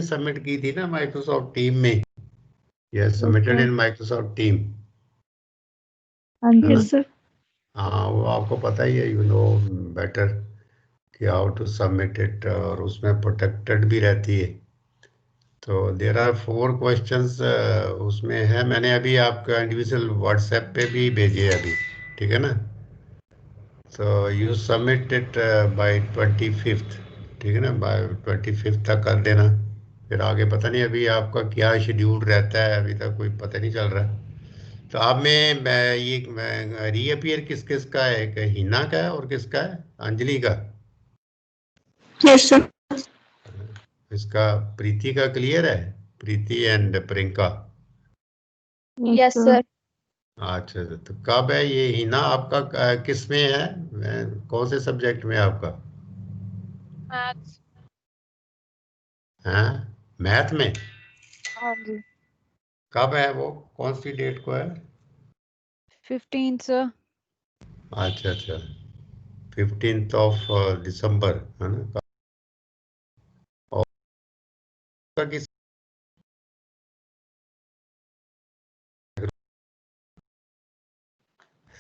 Submit की थी ना माइक्रोसॉफ्ट टीम में, यह सबमिटेड इन माइक्रोसॉफ्ट टीम। हाँ जी सर। हाँ, वो आपको पता ही है, यू नो बेटर कि हाउ टू सबमिट इट, और उसमें प्रोटेक्टेड भी रहती है। तो देर आर 4 क्वेश्चंस उसमें है। मैंने अभी आपका इंडिविजुअल व्हाट्सएप पे भी भेजे अभी, ठीक है ना। तो you submit it by 25th, ठीक है ना, बाय 25th तक कर देना। फिर आगे पता नहीं अभी आपका क्या शेड्यूल रहता है, अभी तक कोई पता नहीं चल रहा है। तो आप में ये रीअपियर किस किस का है, एक हिना का है और किसका है, अंजलि का। Yes sir. इसका प्रीति का क्लियर है, Preeti and Priyanka. Yes sir. अच्छा, तो कब है ये हिना आपका, किस में है, कौन से सब्जेक्ट में है आपका। मैथ्स। हाँ, मैथ में। हाँ जी। कब है वो, कौन सी डेट को है। 15 सर। अच्छा अच्छा, 15 दिसंबर है ना। और का किस,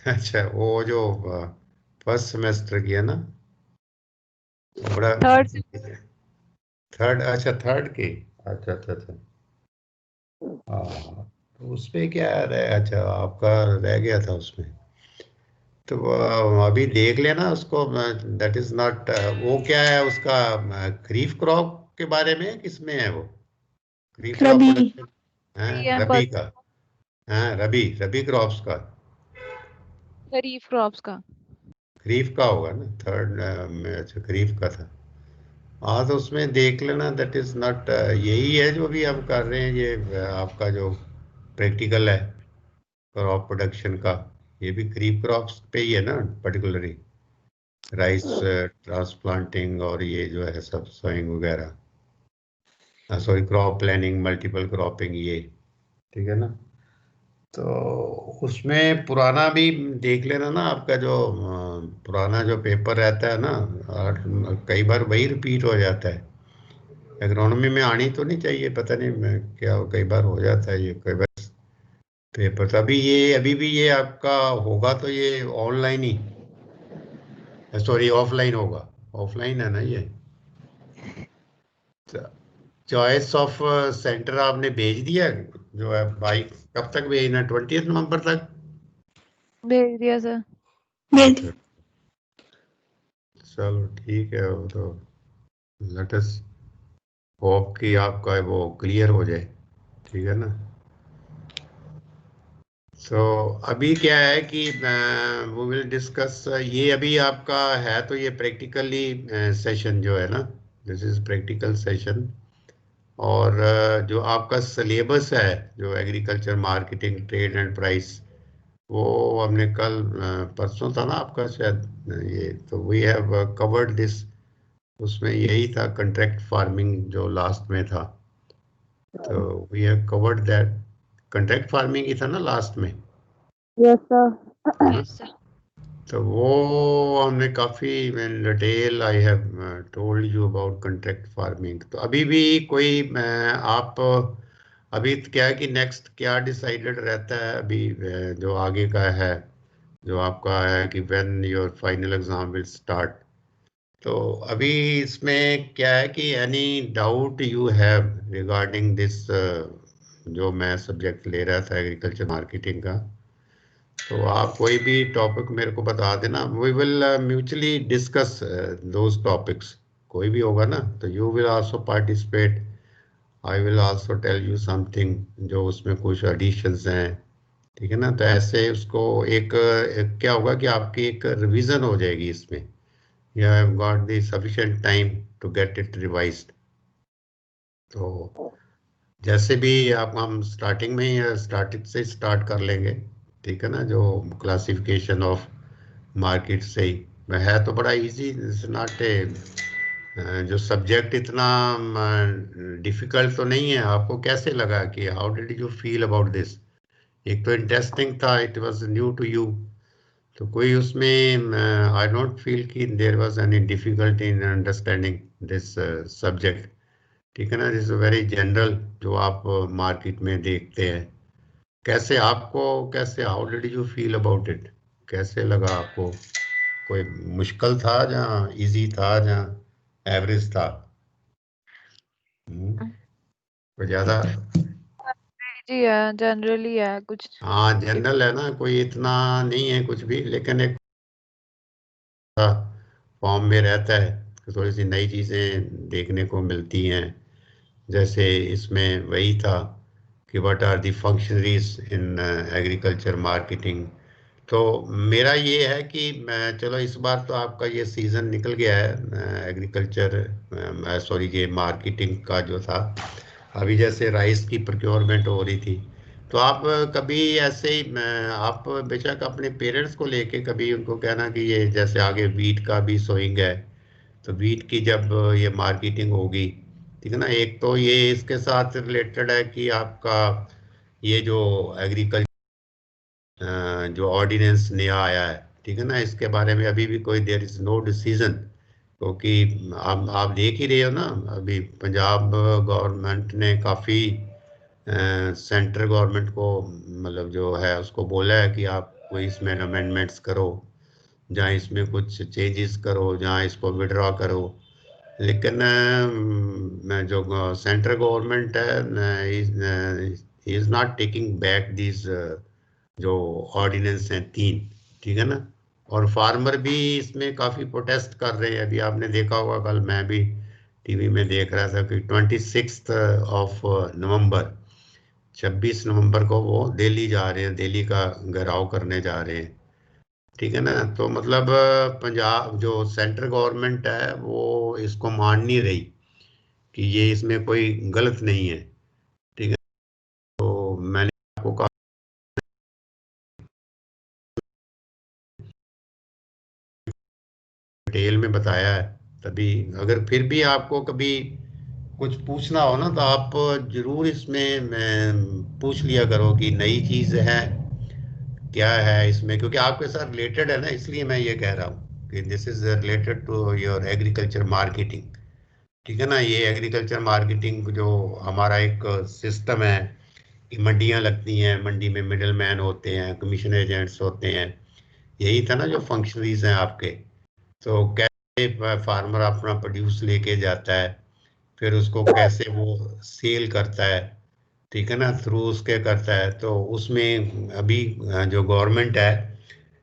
अच्छा वो जो फर्स्ट सेमेस्टर की है ना, वो बड़ा थर्ड। थर्ड, अच्छा थर्ड की। अच्छा अच्छा अच्छा, हाँ, तो उसमें क्या रह, अच्छा आपका रह गया था उसमें। तो अभी देख लेना उसको, दैट इज नॉट, वो क्या है उसका, खरीफ क्रॉप के बारे में है, किसमें है वो, खरीफ क्रॉप रबी। प्रोडक्शन है, रबी का। हाँ, रबी रबी क्रॉप्स का, खरीफ क्रॉप्स का। खरीफ का होगा ना, थर्ड में, अच्छा खरीफ का था। हाँ, तो उसमें देख लेना, दैट इज नॉट, यही है जो भी हम कर रहे हैं, ये आपका जो प्रैक्टिकल है क्रॉप प्रोडक्शन का, ये भी खरीफ क्रॉप्स पे ही है ना, पर्टिकुलरली राइस ट्रांसप्लांटिंग और ये जो है सब सोइंग वगैरह, sorry crop planning, multiple cropping, ये ठीक है ना। तो उसमें पुराना भी देख लेना ना, आपका जो पुराना जो पेपर रहता है ना, कई बार वही रिपीट हो जाता है। एग्रोनॉमी में आनी तो नहीं चाहिए, पता नहीं मैं क्या, कई बार हो जाता है ये, कई बार पेपर। तो अभी भी ये आपका होगा तो ये ऑनलाइन ही, सॉरी ऑफलाइन होगा, ऑफलाइन है ना ये। चॉइस ऑफ सेंटर आपने भेज दिया जो है भाई, कब तक भेजना, 20 नवंबर तक। भेज दिया सर। अच्छा, चलो ठीक है, वो तो लेट अस होप कि आपका वो क्लियर हो जाए, ठीक है ना। सो अभी क्या है कि वो विल डिस्कस, ये अभी आपका है तो ये प्रैक्टिकली सेशन जो है ना, दिस इज प्रैक्टिकल सेशन। और जो आपका सिलेबस है, जो agriculture marketing trade and price, वो हमने कल परसों था ना आपका शायद, ये तो वी हैव कवर्ड दिस। उसमें यही था कॉन्ट्रैक्ट फार्मिंग जो लास्ट में था, तो we have covered that. Contract farming ही था ना लास्ट में, यस सर। है ना। Yes sir. तो वो हमने काफ़ी in detail I have told you about contract farming. तो अभी भी कोई आप अभी क्या है कि नेक्स्ट क्या डिसाइडेड रहता है अभी, जो आगे का है, जो आपका है कि when your final exam will start. तो अभी इसमें क्या है कि any doubt you have regarding this, जो मैं सब्जेक्ट ले रहा था एग्रीकल्चर मार्केटिंग का, तो आप कोई भी टॉपिक मेरे को बता देना, we will mutually discuss those topics. कोई भी होगा ना तो you will also participate, I will also tell you something, जो उसमें कुछ एडिशंस हैं, ठीक है ना। तो ऐसे उसको एक क्या होगा कि आपकी एक रिवीजन हो जाएगी इसमें, you have got the sufficient time to get it revised. तो जैसे भी आप, हम स्टार्टिंग में ही स्टार्टिंग से स्टार्ट कर लेंगे, ठीक है ना, जो क्लासिफिकेशन ऑफ मार्केट से ही है, तो बड़ा इजी, नॉट ए, जो सब्जेक्ट इतना डिफिकल्ट तो नहीं है। आपको कैसे लगा कि how did you feel about this, एक तो इंटरेस्टिंग था, it was new to you, तो कोई उसमें आई डोंट फील कि there was any difficulty in understanding this subject. ठीक है ना, दिस वेरी जनरल जो आप मार्केट में देखते हैं। कैसे आपको, कैसे how did you feel about it, कैसे लगा आपको? कोई मुश्किल था जहाँ इजी था, जहाँ एवरेज था? कोई ज्यादा? जी है, जनरली है कुछ। हाँ जनरल है ना, कोई इतना नहीं है कुछ भी, लेकिन एक फॉर्म में रहता है कि थोड़ी सी नई चीज़ें देखने को मिलती हैं। जैसे इसमें वही था कि what are the functionaries in agriculture marketing. तो मेरा ये है कि मैं, चलो इस बार तो आपका ये सीज़न निकल गया है एग्रीकल्चर, सॉरी ये मार्केटिंग का जो था। अभी जैसे राइस की प्रोक्योरमेंट हो रही थी, तो आप कभी ऐसे ही आप बेशक अपने पेरेंट्स को लेके कभी उनको कहना कि ये जैसे आगे वीट का भी सोइंग है, तो वीट की जब ये मार्केटिंग होगी, ठीक है ना, एक तो ये इसके साथ रिलेटेड है कि आपका ये जो एग्रीकल्चर जो ऑर्डिनेंस नया आया है, ठीक है ना, इसके बारे में अभी भी कोई देयर इज नो डिसीजन। क्योंकि आप देख ही रहे हो ना, अभी पंजाब गवर्नमेंट ने काफ़ी सेंट्रल गवर्नमेंट को, मतलब जो है उसको बोला है कि आप कोई इसमें अमेंडमेंट्स करो, जहाँ इसमें कुछ चेंजेस करो, जहाँ इसको विड्रॉ करो। लेकिन जो सेंट्रल गवर्नमेंट है is not taking back this जो ऑर्डिनेंस हैं तीन, ठीक है ना। और फार्मर भी इसमें काफ़ी प्रोटेस्ट कर रहे हैं। अभी आपने देखा होगा, कल मैं भी टीवी में देख रहा था कि 26 ऑफ नवंबर, 26 नवंबर को वो दिल्ली जा रहे हैं, दिल्ली का घेराव करने जा रहे हैं, ठीक है ना। तो मतलब पंजाब जो सेंट्रल गवर्नमेंट है वो इसको मान नहीं रही कि ये इसमें कोई गलत नहीं है, ठीक है। तो मैंने आपको कहा डिटेल में बताया है। तभी अगर फिर भी आपको कभी कुछ पूछना हो ना, तो आप जरूर इसमें पूछ लिया करो कि नई चीज़ है क्या है इसमें, क्योंकि आपके साथ रिलेटेड है ना, इसलिए मैं ये कह रहा हूँ कि this is related to your agriculture marketing, ठीक है ना। ये एग्रीकल्चर मार्केटिंग जो हमारा एक सिस्टम है कि मंडियाँ लगती हैं, मंडी में मिडल मैन होते हैं, कमीशन एजेंट्स होते हैं, यही था ना जो फंक्शनरीज हैं आपके। तो कैसे फार्मर अपना प्रोड्यूस लेके जाता है, फिर उसको कैसे वो सेल करता है, ठीक है ना, थ्रू उसके करता है। तो उसमें अभी जो गवर्नमेंट है,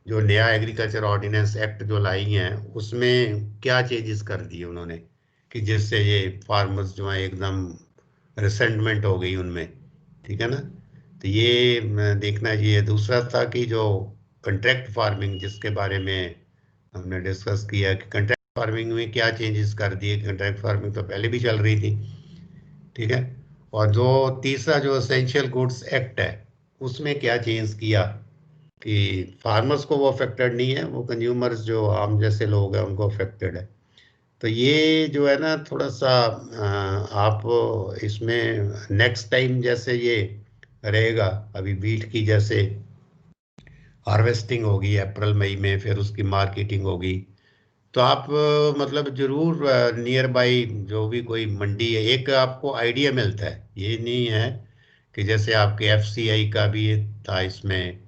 जो नया एग्रीकल्चर ऑर्डिनेंस एक्ट जो लाई हैं, उसमें क्या चेंजेस कर दिए उन्होंने कि जिससे ये फार्मर्स जो हैं एकदम रिसेंटमेंट हो गई उनमें, ठीक है ना। तो ये देखना चाहिए। दूसरा था कि जो कंट्रैक्ट फार्मिंग जिसके बारे में हमने डिस्कस किया कि कंट्रैक्ट फार्मिंग में क्या चेंजेस कर दिए। कंट्रैक्ट फार्मिंग तो पहले भी चल रही थी, ठीक है। और जो तीसरा जो एसेंशियल गुड्स एक्ट है, उसमें क्या चेंज किया कि फार्मर्स को वो अफेक्टेड नहीं है, वो कंज्यूमर्स जो आम जैसे लोग हैं उनको अफेक्टेड है। तो ये जो है ना थोड़ा सा आप इसमें नेक्स्ट टाइम जैसे ये रहेगा, अभी वीट की जैसे हार्वेस्टिंग होगी अप्रैल मई में, फिर उसकी मार्केटिंग होगी, तो आप मतलब जरूर नियर बाई जो भी कोई मंडी है, एक आपको आइडिया मिलता है। ये नहीं है कि जैसे आपके एफसीआई का भी था इसमें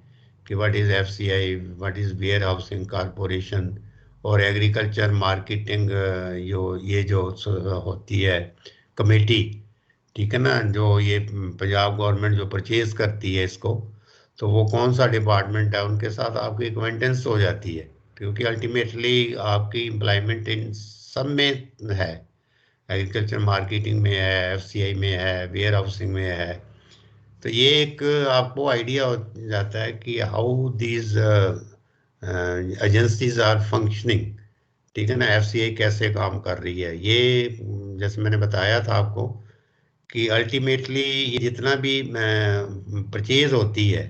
कि what is FCI, what is warehousing corporation, और एग्रीकल्चर मार्केटिंग ये जो होती है कमेटी, ठीक है ना, जो ये पंजाब गवर्नमेंट जो परचेज करती है इसको, तो वो कौन सा डिपार्टमेंट है, उनके साथ आपकी एक्वेंटेंस हो जाती है, क्योंकि अल्टीमेटली आपकी एम्प्लॉयमेंट इन सब में है। एग्रीकल्चर मार्केटिंग में है, एफसीआई में है, वेयर हाउसिंग में है। तो ये एक आपको आइडिया हो जाता है कि how these agencies are functioning, ठीक है ना, एफसीआई कैसे काम कर रही है। ये जैसे मैंने बताया था आपको कि अल्टीमेटली ये जितना भी परचेज होती है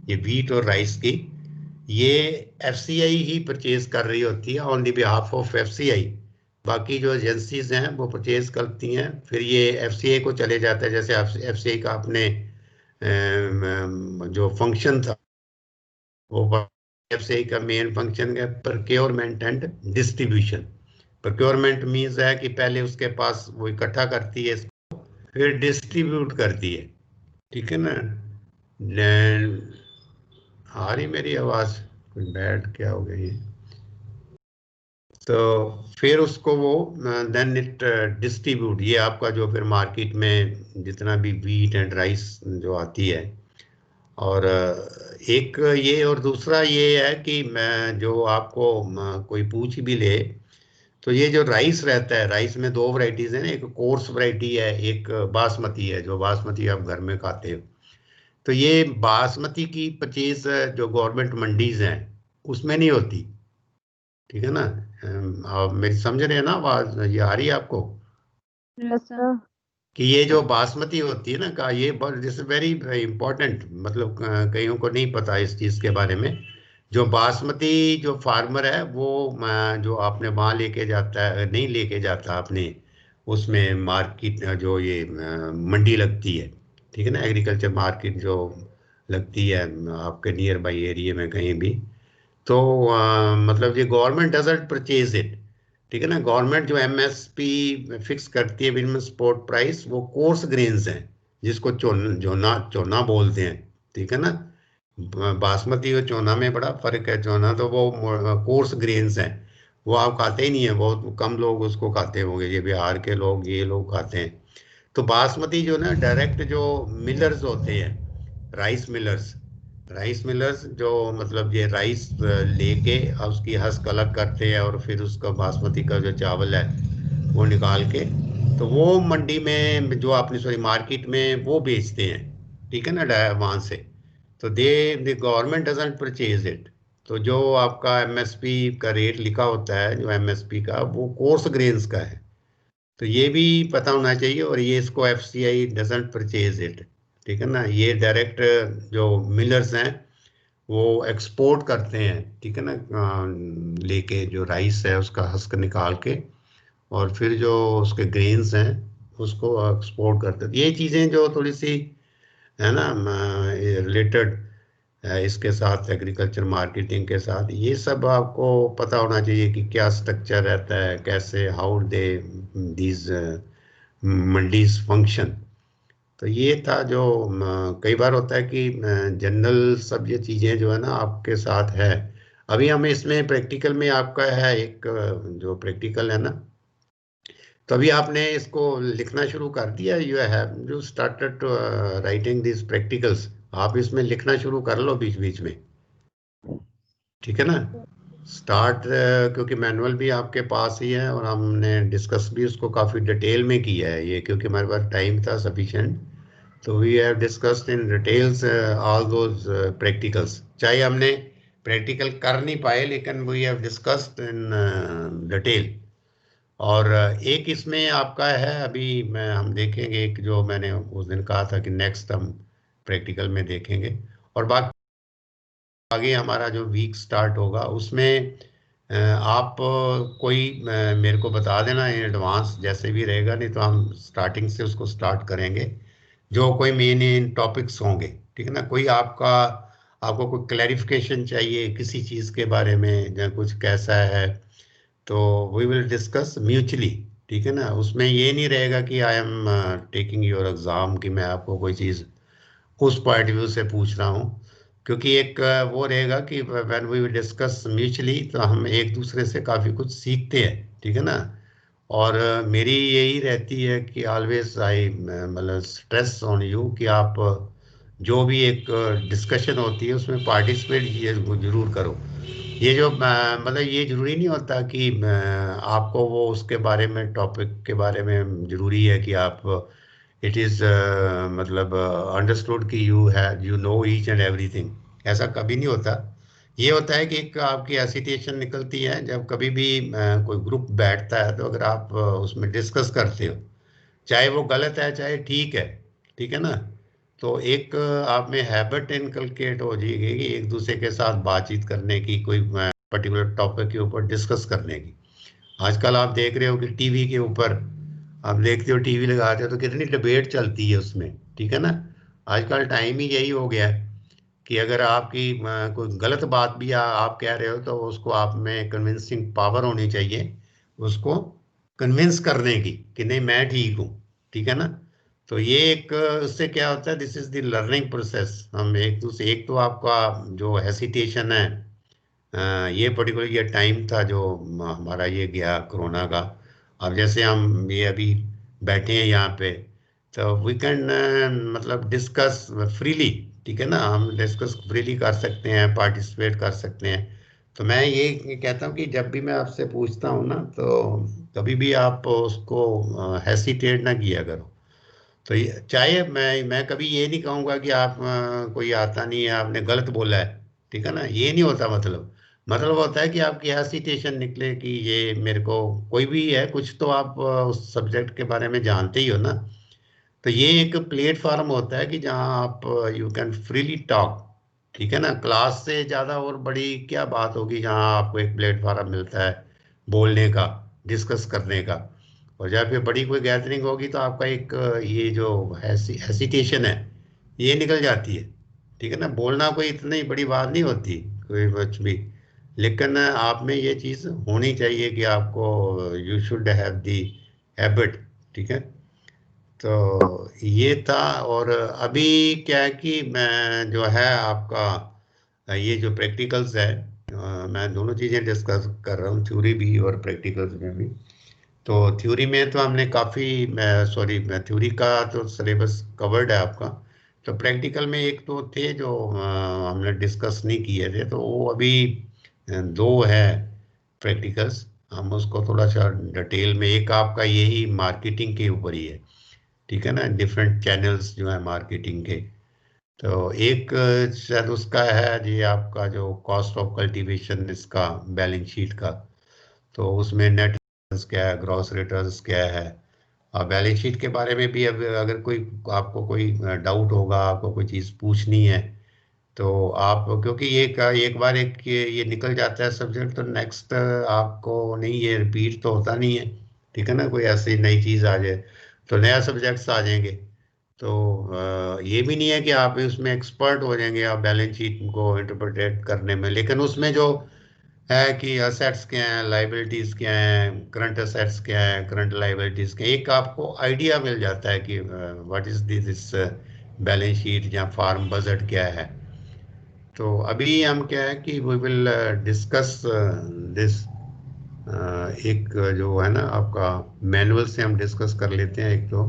ये वीट और राइस की, ये एफसीआई ही परचेज कर रही होती है on the behalf of FCI. बाकी जो एजेंसीज हैं वो परचेज करती हैं, फिर ये एफसीआई को चले जाता है। जैसे एफसीआई का अपने जो फंक्शन था, वो एफसीआई का मेन फंक्शन है procurement and distribution. Procurement means है कि पहले उसके पास वो इकट्ठा करती है फिर डिस्ट्रीब्यूट करती है, ठीक है ना। आ रही मेरी आवाज? कुछ बैड क्या हो गई है? तो फिर उसको वो देन इट डिस्ट्रीब्यूट, ये आपका जो फिर मार्केट में जितना भी व्हीट एंड राइस जो आती है, और एक ये, और दूसरा ये है कि मैं जो आपको कोई पूछ भी ले, तो ये जो राइस रहता है, राइस में दो वैरायटीज हैं ना, एक कोर्स वैरायटी है, एक बासमती है, जो बासमती आप घर में खाते हो। तो ये बासमती की परचेज जो गवर्नमेंट मंडीज हैं उसमें नहीं होती, ठीक है ना। आप मेरी समझ रहे हैं ना, आवाज ये आ रही है आपको? Yes sir. कि ये जो बासमती होती है ना, का ये दिस वेरी इंपॉर्टेंट, मतलब कईयों को नहीं पता इस चीज़ के बारे में। जो बासमती जो फार्मर है वो जो आपने वहाँ लेके जाता है, नहीं लेके जाता अपने उसमें मार्केट, जो ये मंडी लगती है, ठीक है ना, एग्रीकल्चर मार्केट जो लगती है आपके नियर बाई एरिया में कहीं भी, तो मतलब ये गवर्नमेंट डजंट परचेज इट, ठीक है ना। गवर्नमेंट जो एमएसपी फिक्स करती है, मिनिमम सपोर्ट प्राइस, वो कोर्स ग्रेन्स हैं, जिसको चोना चोना बोलते हैं, ठीक है ना। बासमती और चोना में बड़ा फर्क है। चोना तो वो कोर्स ग्रेन्स हैं, वो आप खाते ही नहीं है, बहुत कम लोग उसको खाते होंगे, ये बिहार के लोग, ये लोग खाते हैं। तो बासमती जो ना, डायरेक्ट जो मिलर्स होते हैं, राइस मिलर्स, राइस मिलर्स जो मतलब ये राइस लेके उसकी हस्क अलग करते हैं, और फिर उसका बासमती का जो चावल है वो निकाल के, तो वो मंडी में जो आपने सॉरी मार्केट में वो बेचते हैं, ठीक है ना, वहाँ से। तो the government doesn't purchase it. तो जो आपका एमएसपी का रेट लिखा होता है, जो एमएसपी का, वो कोर्स ग्रेन्स का है। तो ये भी पता होना चाहिए, और ये इसको एफसीआई डजंट परचेज इट, ठीक है ना। ये डायरेक्ट जो मिलर्स हैं वो एक्सपोर्ट करते हैं, ठीक है ना, लेके जो राइस है उसका हस्क निकाल के, और फिर जो उसके ग्रेन्स हैं उसको एक्सपोर्ट करते हैं। ये चीज़ें जो थोड़ी सी है ना रिलेटेड इसके साथ, एग्रीकल्चर मार्केटिंग के साथ, ये सब आपको पता होना चाहिए कि क्या स्ट्रक्चर रहता है, कैसे how they these mandis function. तो ये था जो कई बार होता है कि जनरल सब ये चीज़ें जो है ना आपके साथ है। अभी हमें इसमें प्रैक्टिकल में आपका है एक जो प्रैक्टिकल है ना, तो अभी आपने इसको लिखना शुरू कर दिया, यू हैव जो स्टार्टेड राइटिंग दिस प्रैक्टिकल्स, आप इसमें लिखना शुरू कर लो बीच बीच में, ठीक है ना। स्टार्ट, क्योंकि मैनुअल भी आपके पास ही है, और हमने डिस्कस भी उसको काफ़ी डिटेल में किया है ये, क्योंकि हमारे पास टाइम था सफिशिएंट। तो we have discussed in details all those practicals, चाहे हमने प्रैक्टिकल कर नहीं पाए, लेकिन we have discussed in detail. और एक इसमें आपका है, अभी मैं हम देखेंगे, एक जो मैंने उस दिन कहा था कि नेक्स्ट हम प्रैक्टिकल में देखेंगे, और बाकी आगे हमारा जो वीक स्टार्ट होगा उसमें आप कोई मेरे को बता देना इन एडवांस, जैसे भी रहेगा, नहीं तो हम स्टार्टिंग से उसको स्टार्ट करेंगे, जो कोई मेन इन टॉपिक्स होंगे, ठीक है ना। कोई आपको कोई क्लैरिफिकेशन चाहिए किसी चीज़ के बारे में, या कुछ कैसा है, तो वी विल डिस्कस म्यूचुअली, ठीक है ना। उसमें ये नहीं रहेगा कि I am taking your exam, कि मैं आपको कोई चीज़ उस पॉइंट व्यू से पूछ रहा हूँ, क्योंकि एक वो रहेगा कि व्हेन वी डिस्कस म्यूचुअली, तो हम एक दूसरे से काफ़ी कुछ सीखते हैं, ठीक है ना। और मेरी यही रहती है कि ऑलवेज आई मतलब स्ट्रेस ऑन यू कि आप जो भी एक डिस्कशन होती है उसमें पार्टिसिपेट ये जरूर करो। ये जो मतलब ये जरूरी नहीं होता कि आपको वो उसके बारे में, टॉपिक के बारे में जरूरी है कि आप इट इज़ मतलब अंडरस्टूड कि you know each and everything, ऐसा कभी नहीं होता। ये होता है कि एक आपकी ऐसी सिचुएशन निकलती है जब कभी भी कोई ग्रुप बैठता है, तो अगर आप उसमें डिस्कस करते हो, चाहे वो गलत है चाहे ठीक है ना, तो एक आप में हैबिट इनकलकेट हो जाएगी कि एक दूसरे के साथ बातचीत करने की, कोई पर्टिकुलर टॉपिक के ऊपर डिस्कस करने की। आजकल आप देख रहे हो कि टीवी के ऊपर आप देखते हो, टीवी लगाते हो तो कितनी डिबेट चलती है उसमें, ठीक है ना। आजकल टाइम ही यही हो गया है कि अगर आपकी कोई गलत बात भी आप कह रहे हो, तो उसको आप में कन्विंसिंग पावर होनी चाहिए, उसको कन्विंस करने की कि नहीं मैं ठीक हूँ, ठीक है ना। तो ये एक उससे क्या होता है, this is the learning process. हम एक दूसरे, एक तो आपका जो हेसिटेशन है, ये पर्टिकुलर ये टाइम था जो हमारा ये गया कोरोना का। अब जैसे हम ये अभी बैठे हैं यहाँ पे, तो वी कैन मतलब डिस्कस फ्रीली, ठीक है ना, हम डिस्कस फ्रीली कर सकते हैं, पार्टिसिपेट कर सकते हैं। तो मैं ये कहता हूँ कि जब भी मैं आपसे पूछता हूँ ना, तो कभी भी आप उसको हेसिटेट ना किया करो। तो चाहे मैं कभी ये नहीं कहूँगा कि आप कोई आता नहीं है, आपने गलत बोला है, ठीक है ना, ये नहीं होता। मतलब होता है कि आपकी हेसिटेशन निकले कि ये मेरे को कोई भी है कुछ, तो आप उस सब्जेक्ट के बारे में जानते ही हो ना। तो ये एक प्लेटफॉर्म होता है कि जहाँ आप यू कैन फ्रीली टॉक, ठीक है ना। क्लास से ज़्यादा और बड़ी क्या बात होगी जहाँ आपको एक प्लेटफॉर्म मिलता है बोलने का, डिस्कस करने का। और जब फिर बड़ी कोई गैदरिंग होगी तो आपका एक ये जो हेसिटेशन है ये निकल जाती है, ठीक है ना। बोलना कोई इतनी बड़ी बात नहीं होती, कोई कुछ भी। लेकिन आप में ये चीज़ होनी चाहिए कि आपको you should have the habit, ठीक है। तो ये था। और अभी क्या है कि मैं जो है आपका ये जो प्रैक्टिकल्स है, मैं दोनों चीज़ें डिस्कस कर रहा हूँ, थ्योरी भी और प्रैक्टिकल्स में भी। तो थ्योरी में तो हमने काफ़ी, सॉरी, थ्योरी का तो सिलेबस कवर्ड है आपका। तो प्रैक्टिकल में एक तो थे जो हमने डिस्कस नहीं किए थे, तो वो अभी दो है प्रैक्टिकल्स। हम उसको थोड़ा सा डिटेल में, एक आपका यही मार्केटिंग के ऊपर ही है, ठीक है ना, डिफरेंट चैनल्स जो है मार्केटिंग के। तो एक शायद उसका है जी आपका जो कॉस्ट ऑफ कल्टीवेशन, इसका बैलेंस शीट का। तो उसमें नेट क्या है, ग्रॉस रिटर्न्स क्या है। और बैलेंस शीट के बारे में भी अब अगर कोई आपको कोई डाउट होगा, आपको कोई चीज़ पूछनी है, तो आप, क्योंकि एक बार एक ये निकल जाता है सब्जेक्ट, तो नेक्स्ट आपको नहीं, ये रिपीट तो होता नहीं है, ठीक है ना। कोई ऐसी नई चीज़ आ जाए तो नया सब्जेक्ट्स आ जाएंगे। तो ये भी नहीं है कि आप उसमें एक्सपर्ट हो जाएंगे आप बैलेंस शीट को इंटरप्रेट करने में, लेकिन उसमें जो है कि असेट्स क्या हैं, लाइबिलिटीज क्या हैं, करंट असेट्स क्या हैं, करंट लाइबिलिटीज क्या हैं, एक आपको आइडिया मिल जाता है कि what is this balance sheet या फार्म बजट क्या है। तो अभी हम क्या है कि वी विल डिस्कस दिस, एक जो है ना आपका मैनुअल से हम डिस्कस कर लेते हैं एक तो।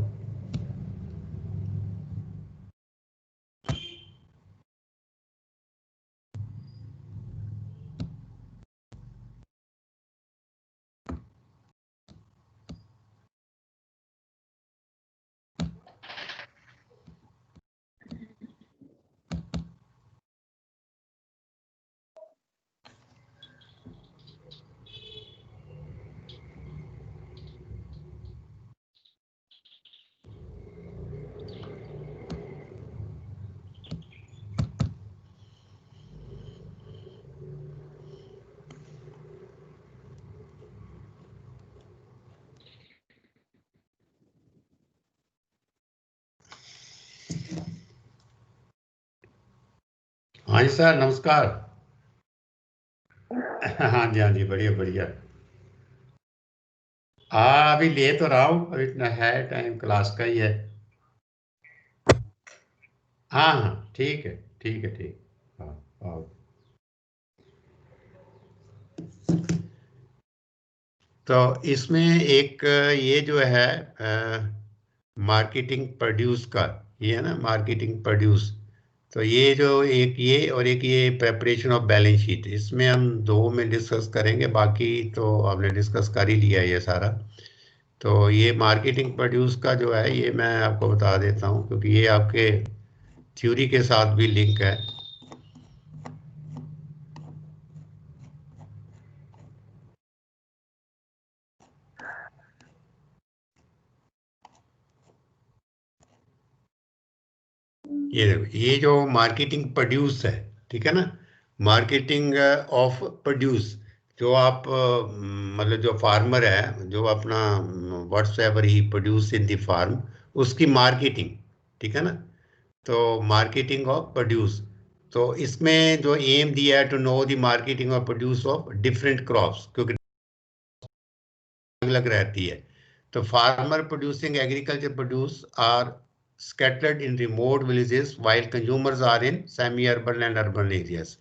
हाँ जी सर, नमस्कार। हाँ जी, हाँ जी, बढ़िया बढ़िया। हाँ, अभी ले तो रहा हूँ, अभी इतना है टाइम, क्लास का ही है। हाँ हाँ, ठीक है, ठीक है, ठीक। हाँ हाँ। तो इसमें एक ये जो है मार्केटिंग प्रोड्यूस का, ये है ना मार्केटिंग प्रोड्यूस। तो ये जो एक ये और एक ये प्रेपरेशन ऑफ बैलेंस शीट, इसमें हम दो में डिस्कस करेंगे, बाकी तो हमने डिस्कस कर ही लिया है ये सारा। तो ये मार्केटिंग प्रोड्यूस का जो है ये मैं आपको बता देता हूँ, क्योंकि ये आपके थ्योरी के साथ भी लिंक है। ये देखो, ये जो मार्केटिंग प्रोड्यूस है, ठीक है ना, मार्केटिंग ऑफ प्रोड्यूस, जो आप मतलब जो फार्मर है, जो अपना whatsoever he produce in the farm, उसकी मार्केटिंग, ठीक है ना। तो मार्केटिंग ऑफ प्रोड्यूस, तो इसमें जो एम दिया है, to know the marketing of produce of different crops, क्योंकि अलग रहती है। तो farmer producing agriculture produce are scattered in remote villages while consumers are in semi urban and urban areas.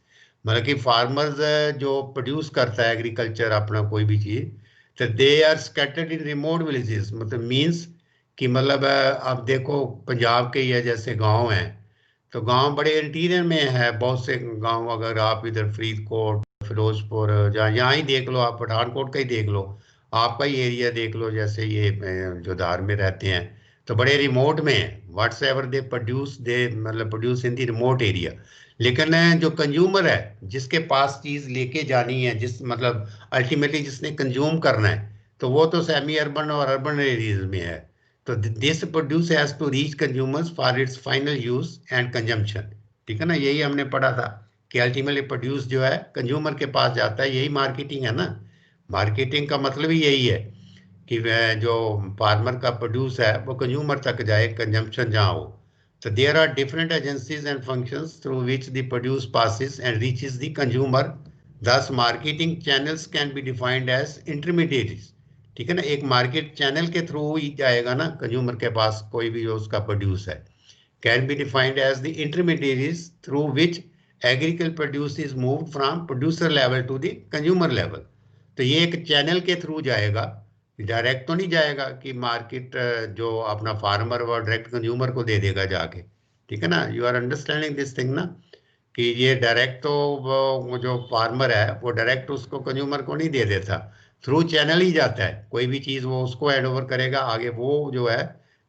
मतलब कि फार्मर्स जो प्रोड्यूस करता है एग्रीकल्चर अपना कोई भी चीज, तो they are scattered in remote villages, मतलब मींस कि मतलब आप देखो पंजाब के ही है जैसे गांव हैं, तो गांव बड़े इंटीरियर में है, बहुत से गांव, अगर आप इधर फरीदकोट, फिरोजपुर, जहाँ यहाँ ही देख लो, आप पठानकोट का ही देख लो, आपका ही एरिया देख लो, जैसे ये जो धार में रहते हैं, तो बड़े रिमोट में है। व्हाट्स एवर दे प्रोड्यूस, दे मतलब produce in the remote area. लेकिन जो कंज्यूमर है, जिसके पास चीज लेके जानी है, जिस मतलब अल्टीमेटली जिसने कंज्यूम करना है, तो वो तो सेमी अर्बन और अर्बन एरियाज में है। तो this produce has to reach consumers for its final use and consumption. ठीक है ना, यही हमने पढ़ा था कि अल्टीमेटली प्रोड्यूस जो है कंज्यूमर के पास जाता है, यही मार्केटिंग है ना। मार्केटिंग का मतलब ही यही है कि वह जो फार्मर का प्रोड्यूस है वो कंज्यूमर तक जाए, कंजम्पशन जहाँ हो। तो there are different agencies and functions through which the produce passes and reaches the consumer, these marketing channels can be defined as intermediaries. ठीक है ना, एक मार्केट चैनल के थ्रू ही जाएगा ना कंज्यूमर के पास कोई भी जो उसका प्रोड्यूस है, can be defined as the intermediaries through which agriculture produce is moved from producer level to the consumer level. तो ये एक चैनल के थ्रू जाएगा, डायरेक्ट तो नहीं जाएगा कि मार्केट जो अपना फार्मर वो डायरेक्ट कंज्यूमर को दे देगा जाके। ठीक है ना, you are understanding this thing ना, कि ये डायरेक्ट तो वो जो फार्मर है वो डायरेक्ट उसको कंज्यूमर को नहीं दे देता, थ्रू चैनल ही जाता है। कोई भी चीज़ वो उसको हैंड ओवर करेगा, आगे वो जो है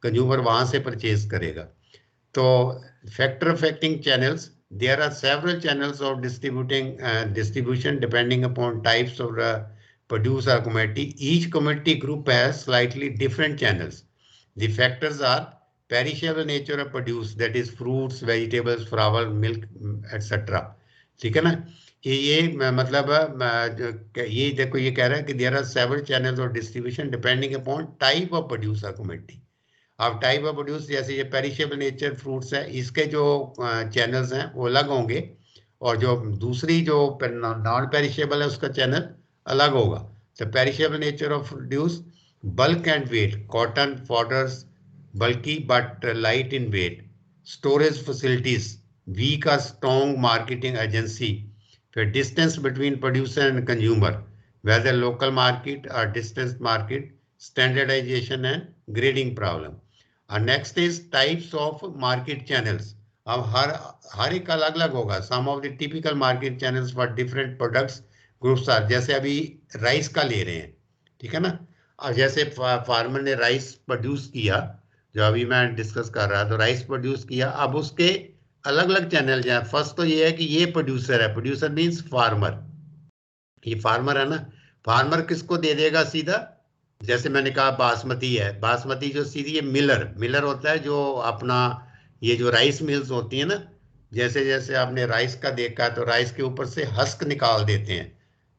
कंज्यूमर वहाँ से परचेज करेगा। तो factor affecting channels, there are several channels of distribution depending upon types of produce or commodity. Each commodity group has slightly different channels. The factors are perishable nature of produce, that is fruits, vegetables, flour, milk, etc. ठीक है ना, ये मतलब ये देखो ये कह रहा है कि there are several channels of distribution depending upon type of produce or commodity. अब टाइप ऑफ प्रोड्यूस, जैसे ये पेरिशेबल नेचर फ्रूट्स है, इसके जो चैनल्स हैं वो अलग होंगे, और जो दूसरी जो नॉन पेरिशेबल है उसका चैनल अलग होगा। तो perishable nature of produce, bulk and weight, cotton, fodders, bulky but light in weight, storage facilities, weak और स्ट्रॉन्ग मार्केटिंग एजेंसी, फिर distance between producer and consumer, whether local market और distance market, standardisation and grading problem. Next is types of market channels. अब हर एक अलग अलग होगा। Some of the typical market channels for different products groups are, जैसे अभी rice का ले रहे हैं, ठीक है ना, और जैसे फार्मर ने राइस प्रोड्यूस किया, जो अभी मैं डिस्कस कर रहा था, तो राइस प्रोड्यूस किया, अब उसके अलग अलग चैनल जो है। फर्स्ट तो ये है कि ये प्रोड्यूसर है, प्रोड्यूसर मीन्स फार्मर, ये फार्मर है ना। फार्मर किसको दे देगा सीधा, जैसे मैंने कहा बासमती है, बासमती जो सीधी मिलर, मिलर होता है जो अपना ये जो राइस मिल्स होती है ना, जैसे जैसे आपने राइस का देखा तो राइस के ऊपर से हस्क निकाल देते हैं,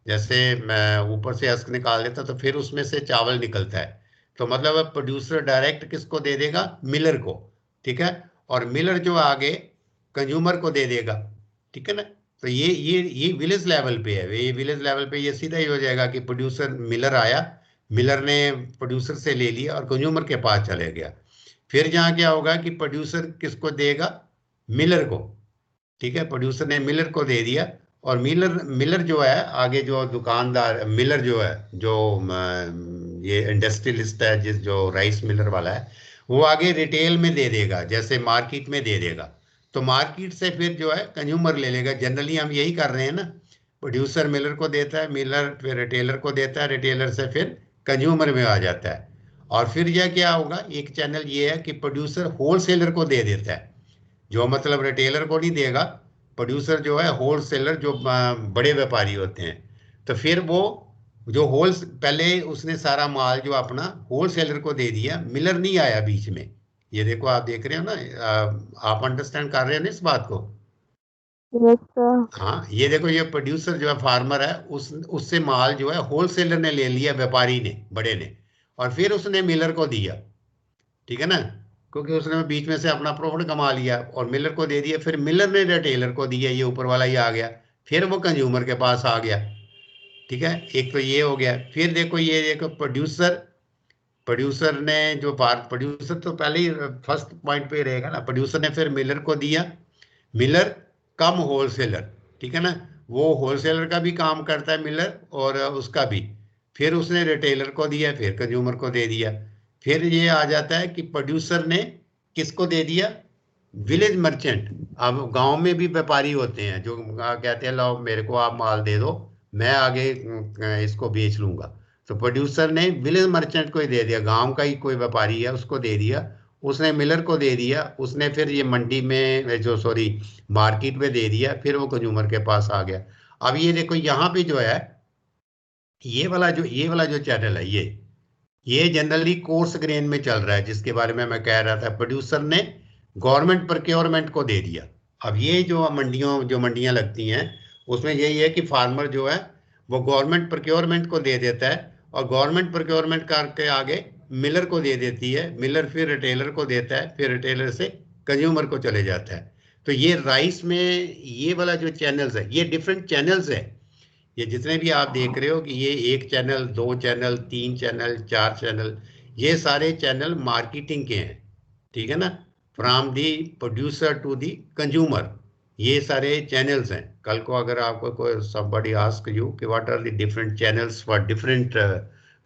जैसे मैं ऊपर से हस्क निकाल देता तो फिर उसमें से चावल निकलता है। तो मतलब प्रोड्यूसर डायरेक्ट किसको दे देगा, मिलर को। ठीक है, और मिलर जो आगे कंज्यूमर को दे देगा। ठीक है ना, तो ये विलेज लेवल पे है, ये विलेज लेवल पे ये सीधा ही हो जाएगा कि प्रोड्यूसर मिलर आया, मिलर ने प्रोड्यूसर से ले लिया और कंज्यूमर के पास चले गया। फिर जहाँ क्या होगा कि प्रोड्यूसर किसको देगा, मिलर को। ठीक है, प्रोड्यूसर ने मिलर को दे दिया, और मिलर जो है आगे जो दुकानदार, मिलर जो है जो ये इंडस्ट्रियलिस्ट है, जिस जो राइस मिलर वाला है, वो आगे रिटेल में दे देगा, जैसे मार्केट में दे देगा। तो मार्केट से फिर जो है कंज्यूमर ले लेगा। जनरली हम यही कर रहे हैं ना, प्रोड्यूसर मिलर को देता है, मिलर फिर रिटेलर को देता है, रिटेलर से फिर कंज्यूमर में आ जाता है। और फिर यह क्या होगा, एक चैनल ये है कि प्रोड्यूसर होलसेलर को दे देता है, जो मतलब रिटेलर को नहीं देगा, प्रोड्यूसर जो है होलसेलर, जो बड़े व्यापारी होते हैं। तो फिर वो जो पहले उसने सारा माल जो अपना होलसेलर को दे दिया, मिलर नहीं आया बीच में। ये देखो आप देख रहे हो ना, आप अंडरस्टैंड कर रहे हो ना इस बात को। Yes sir. हाँ, ये देखो, ये प्रोड्यूसर जो है फार्मर है, उससे माल जो है होलसेलर ने ले लिया, व्यापारी ने, बड़े ने, और फिर उसने मिलर को दिया। ठीक है ना, क्योंकि उसने बीच में से अपना प्रॉफिट कमा लिया और मिलर को दे दिया, फिर मिलर ने रिटेलर को दिया, ये ऊपर वाला ही आ गया, फिर वो कंज्यूमर के पास आ गया। ठीक है, एक तो ये हो गया। फिर देखो ये देखो, प्रोड्यूसर प्रोड्यूसर ने जो बात, प्रोड्यूसर तो पहले ही फर्स्ट पॉइंट पे रहेगा ना, प्रोड्यूसर ने फिर मिलर को दिया, मिलर कम होलसेलर, ठीक है ना, वो होलसेलर का भी काम करता है मिलर और उसका भी, फिर उसने रिटेलर को दिया, फिर कंज्यूमर को दे दिया। फिर ये आ जाता है कि प्रोड्यूसर ने किसको दे दिया, विलेज मर्चेंट। अब गांव में भी व्यापारी होते हैं जो कहते हैं लो मेरे को आप माल दे दो, मैं आगे इसको बेच लूंगा। तो प्रोड्यूसर ने विलेज मर्चेंट को ही दे दिया, गांव का ही कोई व्यापारी है उसको दे दिया, उसने मिलर को दे दिया, उसने फिर ये मंडी में जो सॉरी मार्केट में दे दिया, फिर वो कंज्यूमर के पास आ गया। अब ये देखो यहाँ पे जो है ये वाला जो चैनल है, ये जनरली कोर्स ग्रेन में चल रहा है, जिसके बारे में मैं कह रहा था, प्रोड्यूसर ने गवर्नमेंट प्रोक्योरमेंट को दे दिया। अब ये जो मंडियां लगती हैं उसमें यही है कि फार्मर जो है वो गवर्नमेंट प्रोक्योरमेंट को दे देता है, और गवर्नमेंट प्रोक्योरमेंट करके आगे मिलर को दे देती है, मिलर फिर रिटेलर को देता है, फिर रिटेलर से कंज्यूमर को चले जाता है। तो ये राइस में ये वाला जो चैनल्स है, ये डिफरेंट चैनल्स है। ये जितने भी आप देख रहे हो कि ये 1 चैनल, 2 चैनल, 3 चैनल, 4 चैनल, ये सारे चैनल मार्केटिंग के हैं, ठीक है ना, from the producer to the consumer, ये सारे चैनल्स हैं। कल को अगर आपको कोई somebody ask you कि what are the different channels for different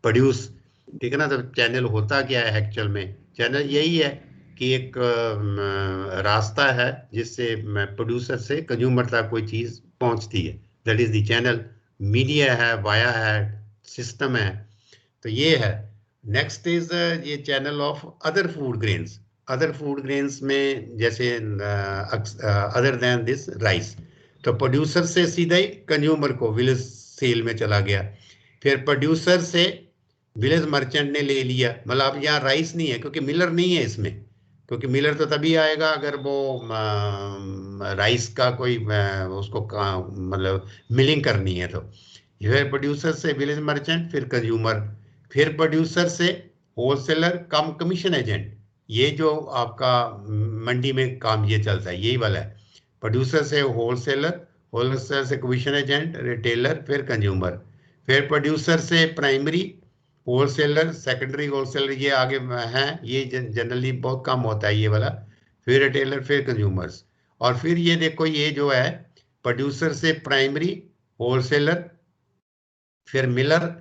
produce, ठीक है ना, तो चैनल होता क्या है एक्चुअल में, चैनल यही है कि एक रास्ता है जिससे प्रोड्यूसर से कंज्यूमर तक कोई चीज पहुंचती है, that is the channel. Media है, वाया है, सिस्टम है, तो ये है। नेक्स्ट इज ये channel of other food grains. Other food grains में जैसे अदर देन दिस राइस, तो प्रोड्यूसर से सीधा ही कंज्यूमर को विलेज सेल में चला गया, फिर प्रोड्यूसर से विलेज मर्चेंट ने ले लिया। मतलब अब यहाँ राइस नहीं है क्योंकि मिलर नहीं है इसमें, क्योंकि मिलर तो तभी आएगा अगर वो राइस का कोई उसको मतलब मिलिंग करनी है। तो फिर प्रोड्यूसर से विलेज मर्चेंट, फिर कंज्यूमर, फिर प्रोड्यूसर से होलसेलर कम कमीशन एजेंट। ये जो आपका मंडी में काम ये चलता है यही वाला है, प्रोड्यूसर से होलसेलर, होलसेलर से कमीशन एजेंट, रिटेलर, फिर कंज्यूमर, फिर प्रोड्यूसर से प्राइमरी, होलसेलर, सेकेंडरी होलसेलर, ये आगे हैं, ये जनरली बहुत कम होता है ये वाला, फिर रिटेलर, फिर कंज्यूमर्स। और फिर ये देखो ये जो है प्रोड्यूसर से प्राइमरी, होलसेलर, फिर मिलर,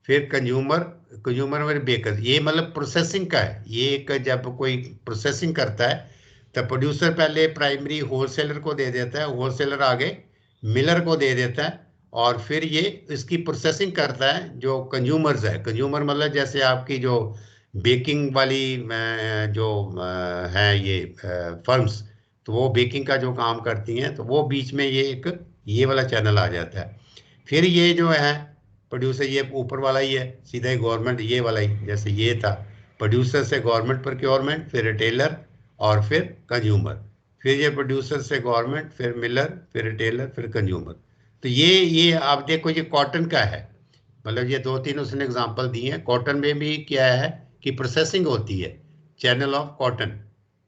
फिर कंज्यूमर, कंज्यूमर में बेकर, ये मतलब प्रोसेसिंग का है। ये एक जब कोई प्रोसेसिंग करता है तो प्रोड्यूसर पहले प्राइमरी होलसेलर को दे देता है, होलसेलर आगे मिलर को दे देता है, और फिर ये इसकी प्रोसेसिंग करता है जो कंज्यूमर्स है। कंज्यूमर मतलब जैसे आपकी जो बेकिंग वाली जो है ये फर्म्स, तो वो बेकिंग का जो काम करती हैं, तो वो बीच में ये एक ये वाला चैनल आ जाता है। फिर ये जो है प्रोड्यूसर, ये ऊपर वाला ही है सीधा ही गवर्नमेंट, ये वाला ही जैसे ये था, प्रोड्यूसर से गवर्नमेंट प्रोक्योरमेंट, फिर रिटेलर, और फिर कंज्यूमर, फिर ये प्रोड्यूसर से गवर्नमेंट, फिर मिलर, फिर रिटेलर, फिर कंज्यूमर। तो ये आप देखो ये कॉटन का है, मतलब ये 2-3 उसने एग्जांपल दिए हैं। कॉटन में भी क्या है कि प्रोसेसिंग होती है, चैनल ऑफ कॉटन।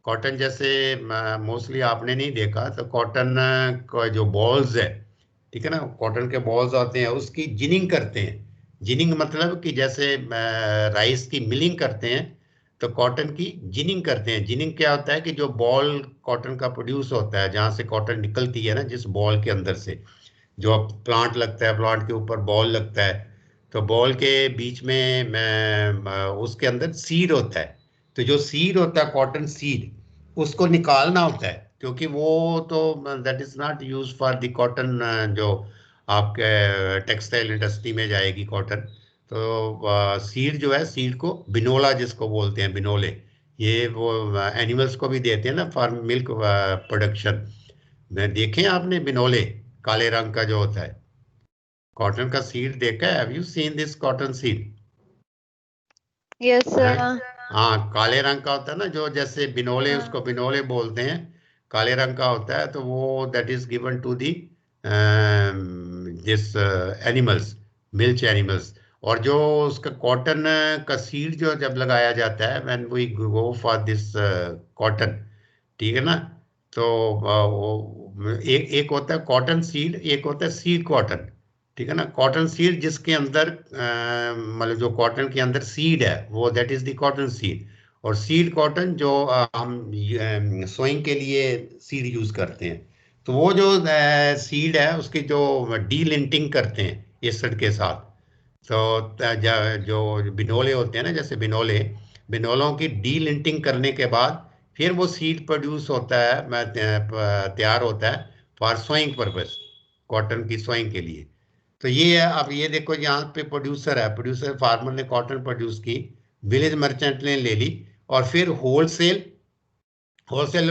कॉटन जैसे मोस्टली आपने नहीं देखा, तो कॉटन का जो बॉल्स है, ठीक है ना, कॉटन के बॉल्स आते हैं, उसकी जिनिंग करते हैं। जिनिंग मतलब कि जैसे राइस की मिलिंग करते हैं, तो कॉटन की जिनिंग करते हैं। जिनिंग क्या होता है कि जो बॉल कॉटन का प्रोड्यूस होता है, जहाँ से कॉटन निकलती है ना, जिस बॉल के अंदर से जो प्लांट लगता है, प्लांट के ऊपर बॉल लगता है, तो बॉल के बीच में उसके अंदर सीड होता है। तो जो सीड होता है कॉटन सीड, उसको निकालना होता है, क्योंकि वो तो that is not use for the cotton जो आपके टेक्सटाइल इंडस्ट्री में जाएगी कॉटन। तो सीड जो है, सीड को बिनोला जिसको बोलते हैं, बिनोले, ये वो एनिमल्स को भी देते हैं ना फॉर मिल्क प्रोडक्शन। मैं देखें आपने बिनोले काले रंग का जो होता है, कॉटन का सीड देखा है? Have you seen this cotton seed? Yes, हाँ, काले रंग का होता है ना, जो जैसे बिनोले, हाँ, उसको बिनोले बोलते हैं, काले रंग का होता है। तो वो that is given to the this animals, milch animals. और जो उसका कॉटन का सीड जो जब लगाया जाता है, when we go for this cotton, ठीक है ना, तो एक एक होता है कॉटन सीड, एक होता है सीड कॉटन। ठीक है ना। कॉटन सीड जिसके अंदर मतलब जो कॉटन के अंदर सीड है वो that is the cotton seed. और सीड कॉटन जो हम सोइंग के लिए सीड यूज करते हैं। तो वो जो सीड है उसकी जो डीलिंटिंग करते हैं एसिड के साथ। तो जो बिनोले होते हैं ना, जैसे बिनोलों की डीलिंटिंग करने के बाद फिर वो सीड प्रोड्यूस होता है, तैयार होता है फॉर सोइंग पर्पस, कॉटन की सोइंग के लिए। तो ये है। अब ये देखो यहाँ पे प्रोड्यूसर है, प्रोड्यूसर फार्मर ने कॉटन प्रोड्यूस की, विलेज मर्चेंट ने ले ली और फिर होलसेलर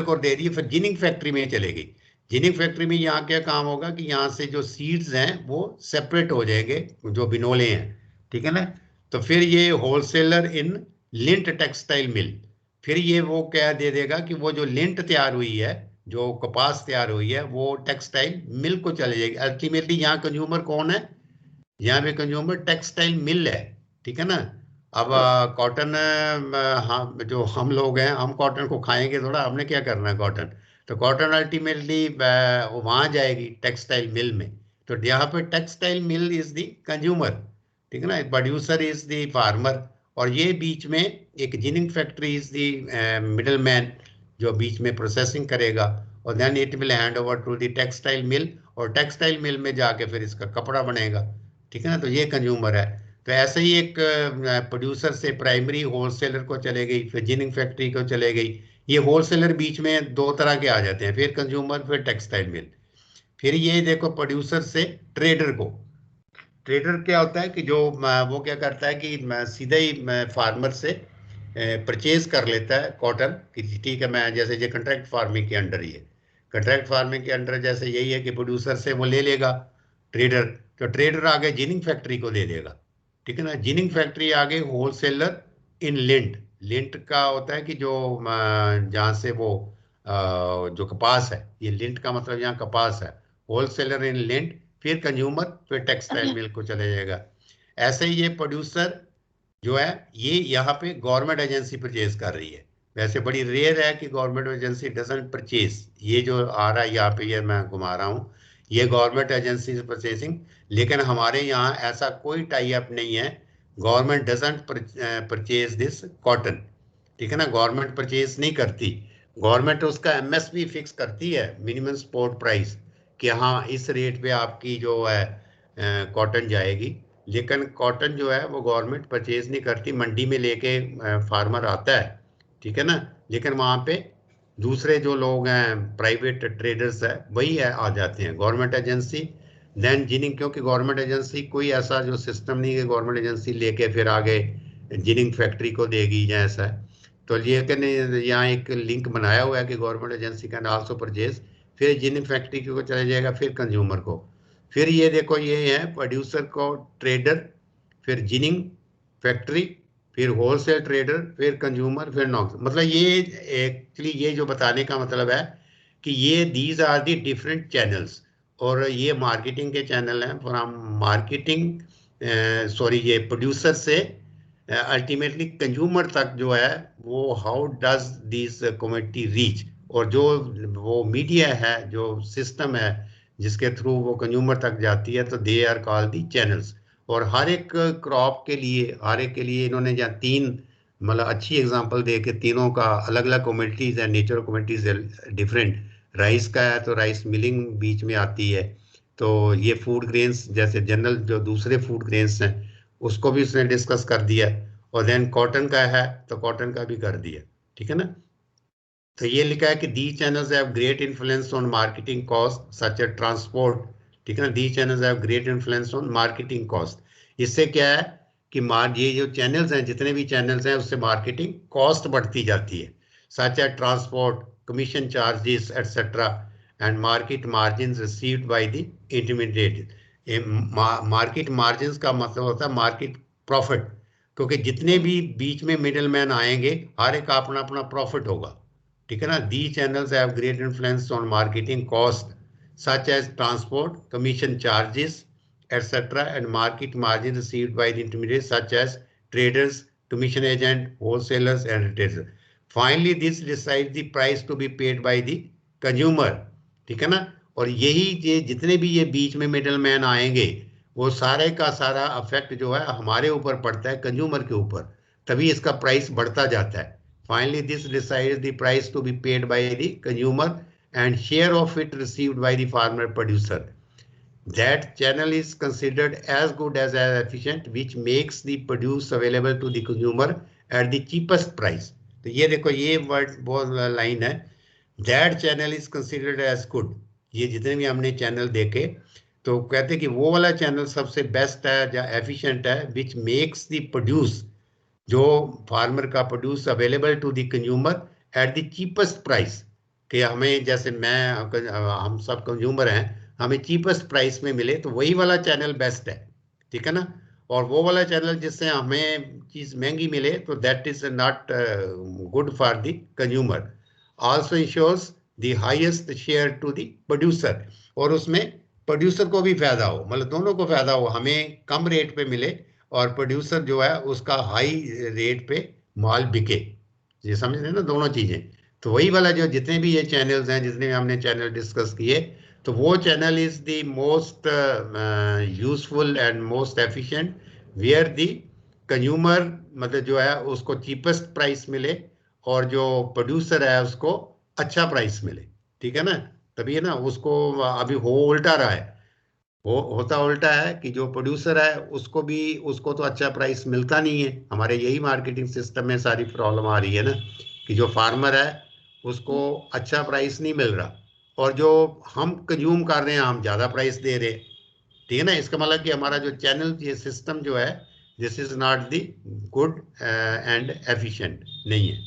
को दे दी, फिर जिनिंग फैक्ट्री में चले गई। जिनिंग फैक्ट्री में यहाँ क्या काम होगा कि यहाँ से जो सीड्स हैं वो सेपरेट हो जाएंगे, जो बिनोले हैं, ठीक है ना। तो फिर ये होलसेलर इन लिंट टेक्सटाइल मिल, फिर ये वो क्या दे देगा कि वो जो लिंट तैयार हुई है, जो कपास तैयार हुई है, वो टेक्सटाइल मिल को चले जाएगी। अल्टीमेटली यहाँ कंज्यूमर कौन है? यहाँ पे कंज्यूमर टेक्सटाइल मिल है, ठीक है ना। अब कॉटन, हम जो हम लोग हैं, हम कॉटन को खाएंगे थोड़ा, हमने क्या करना है कॉटन। तो कॉटन अल्टीमेटली वहां जाएगी टेक्सटाइल मिल में। तो यहाँ पे textile mill is the consumer, ठीक है ना, प्रोड्यूसर इज द फार्मर। और ये बीच में एक ginning factory is the middle man, जो बीच में प्रोसेसिंग करेगा, और then it will hand over to the textile mill, और टेक्सटाइल मिल में जाके फिर इसका कपड़ा बनेगा, ठीक है ना। तो ये कंज्यूमर है। तो ऐसे ही एक प्रोड्यूसर से प्राइमरी होलसेलर को चले गई, फिर जिनिंग फैक्ट्री को चले गई। ये होलसेलर बीच में दो तरह के आ जाते हैं, फिर कंज्यूमर, फिर टेक्सटाइल मिल। फिर ये देखो प्रोड्यूसर से ट्रेडर को। ट्रेडर क्या होता है कि जो वो क्या करता है कि सीधे ही फार्मर से परचेज कर लेता है कॉटन कि ठीक है, मैं जैसे ये कंट्रैक्ट फार्मिंग के अंडर ही है। कंट्रैक्ट फार्मिंग के अंडर जैसे यही है कि प्रोड्यूसर से वो ले लेगा ट्रेडर, तो ट्रेडर आगे जिनिंग फैक्ट्री को दे देगा, ठीक है ना। जिनिंग फैक्ट्री आगे होलसेलर इन लिंट। लिंट का होता है कि जो जहाँ से वो जो कपास है, ये लिंट का मतलब यहाँ कपास है। होलसेलर इन लिंट, फिर कंज्यूमर, फिर टेक्सटाइल मिल को चले जाएगा। ऐसे ही ये प्रोड्यूसर जो है ये यहाँ पे गवर्नमेंट एजेंसी परचेज कर रही है। वैसे बड़ी रेयर है कि गवर्नमेंट एजेंसी डजंट परचेज। ये जो आ रहा है यहाँ पे, ये मैं घुमा रहा हूँ, ये गवर्नमेंट एजेंसी परचेसिंग। लेकिन हमारे यहाँ ऐसा कोई टाई अप नहीं है, government doesn't purchase this cotton, ठीक है ना। गवर्नमेंट परचेज नहीं करती। गवर्नमेंट उसका एमएसपी फिक्स करती है, मिनिमम सपोर्ट प्राइस, कि हाँ इस रेट पे आपकी जो है कॉटन जाएगी। लेकिन कॉटन जो है वो गवर्नमेंट परचेज नहीं करती, मंडी में लेके फार्मर आता है, ठीक है ना। लेकिन वहाँ पे दूसरे जो लोग हैं, प्राइवेट ट्रेडर्स है, वही है आ जाते हैं। गवर्नमेंट एजेंसी देन जिनिंग, क्योंकि गवर्नमेंट एजेंसी कोई ऐसा जो सिस्टम नहीं है कि गवर्नमेंट एजेंसी लेके फिर आगे जिनिंग फैक्ट्री को देगी या ऐसा है। तो लेकिन यहाँ एक लिंक बनाया हुआ है कि government agency can also purchase, फिर जिनिंग फैक्ट्री को चला जाएगा, फिर कंज्यूमर को। फिर ये देखो ये है प्रोड्यूसर को ट्रेडर, फिर जिनिंग फैक्ट्री, फिर होलसेल ट्रेडर, फिर कंज्यूमर, फिर नॉक्स। मतलब ये एक्चुअली ये जो बताने का मतलब है कि ये these are the different channels, और ये मार्केटिंग के चैनल हैं। फ्रॉम मार्केटिंग, सॉरी, ये प्रोड्यूसर से अल्टीमेटली कंज्यूमर तक जो है वो how does this community reach, और जो वो मीडिया है, जो सिस्टम है जिसके थ्रू वो कंज्यूमर तक जाती है, तो they are called the channels. और हर एक क्रॉप के लिए, हर एक के लिए इन्होंने जहाँ तीन मतलब अच्छी एग्जांपल दे के, तीनों का अलग अलग कम्युनिटीज है, नेचर कम्युनिटीज डिफरेंट। राइस का है तो राइस मिलिंग बीच में आती है। तो ये फूड ग्रेन्स जैसे जनरल जो दूसरे फूड ग्रेन्स हैं उसको भी उसने डिस्कस कर दिया। और देन कॉटन का है तो कॉटन का भी कर दिया, ठीक है ना। तो ये लिखा है कि the channels have great influence on marketing cost such a transport, ठीक है ना। The channels have great influence on marketing cost. इससे क्या है कि ये जो चैनल्स हैं, जितने भी चैनल्स हैं, उससे मार्केटिंग कॉस्ट बढ़ती जाती है, such a transport, commission charges etcetera, and market margin received by the intermediate. Market margin का मतलब होता है मार्केट प्रॉफिट, क्योंकि जितने भी बीच में मिडिल मैन आएंगे हर एक का अपना अपना प्रॉफिट होगा, ठीक है ना। The channels have great influence on marketing cost such as transport, commission charges etc. and market margin received by the intermediaries such as traders, commission agent, wholesalers and retailers. Finally, this decides the price to be paid by the consumer, ठीक है ना। और यही ये जितने भी ये बीच में मिडल मैन आएंगे वो सारे का सारा अफेक्ट जो है हमारे ऊपर पड़ता है, कंज्यूमर के ऊपर, तभी इसका प्राइस बढ़ता जाता है। Finally this decides the price to be paid by the consumer and share of it received by the farmer producer. That channel is considered as good as efficient, which makes the produce available to the consumer at the cheapest price. तो ये देखो, ये word बहुत line है, that channel is considered as good। ये जितने भी हमने चैनल देखे तो कहते हैं कि वो वाला चैनल सबसे बेस्ट है या एफिशिएंट है, which makes the produce, जो फार्मर का produce available to the consumer at the cheapest price, कि हमें जैसे हम सब कंज्यूमर हैं, हमें चीपेस्ट प्राइस में मिले, तो वही वाला चैनल बेस्ट है, ठीक है ना। और वो वाला चैनल जिससे हमें चीज़ महंगी मिले तो that is not good for the consumer. Also ensures the highest share to the producer, और उसमें प्रोड्यूसर को भी फायदा हो, मतलब दोनों को फायदा हो, हमें कम रेट पे मिले और प्रोड्यूसर जो है उसका हाई रेट पे माल बिके। ये समझ रहे हैं ना दोनों चीजें। तो वही वाला जो जितने भी ये चैनल्स हैं, जितने भी हमने चैनल डिस्कस किए, तो वो channel is the most useful and most efficient, where the consumer मतलब जो है उसको चीपेस्ट प्राइस मिले और जो प्रोड्यूसर है उसको अच्छा प्राइस मिले, ठीक है ना। तभी है ना, उसको अभी हो उल्टा रहा है, वो होता उल्टा है कि जो प्रोड्यूसर है उसको तो अच्छा प्राइस मिलता नहीं है। हमारे यही मार्केटिंग सिस्टम में सारी प्रॉब्लम आ रही है ना, कि जो फार्मर है उसको अच्छा प्राइस नहीं मिल रहा, और जो हम कंज्यूम कर रहे हैं हम ज़्यादा प्राइस दे रहे हैं, ठीक है ना। इसका मतलब कि हमारा जो चैनल ये सिस्टम जो है, this is not the good and efficient नहीं है,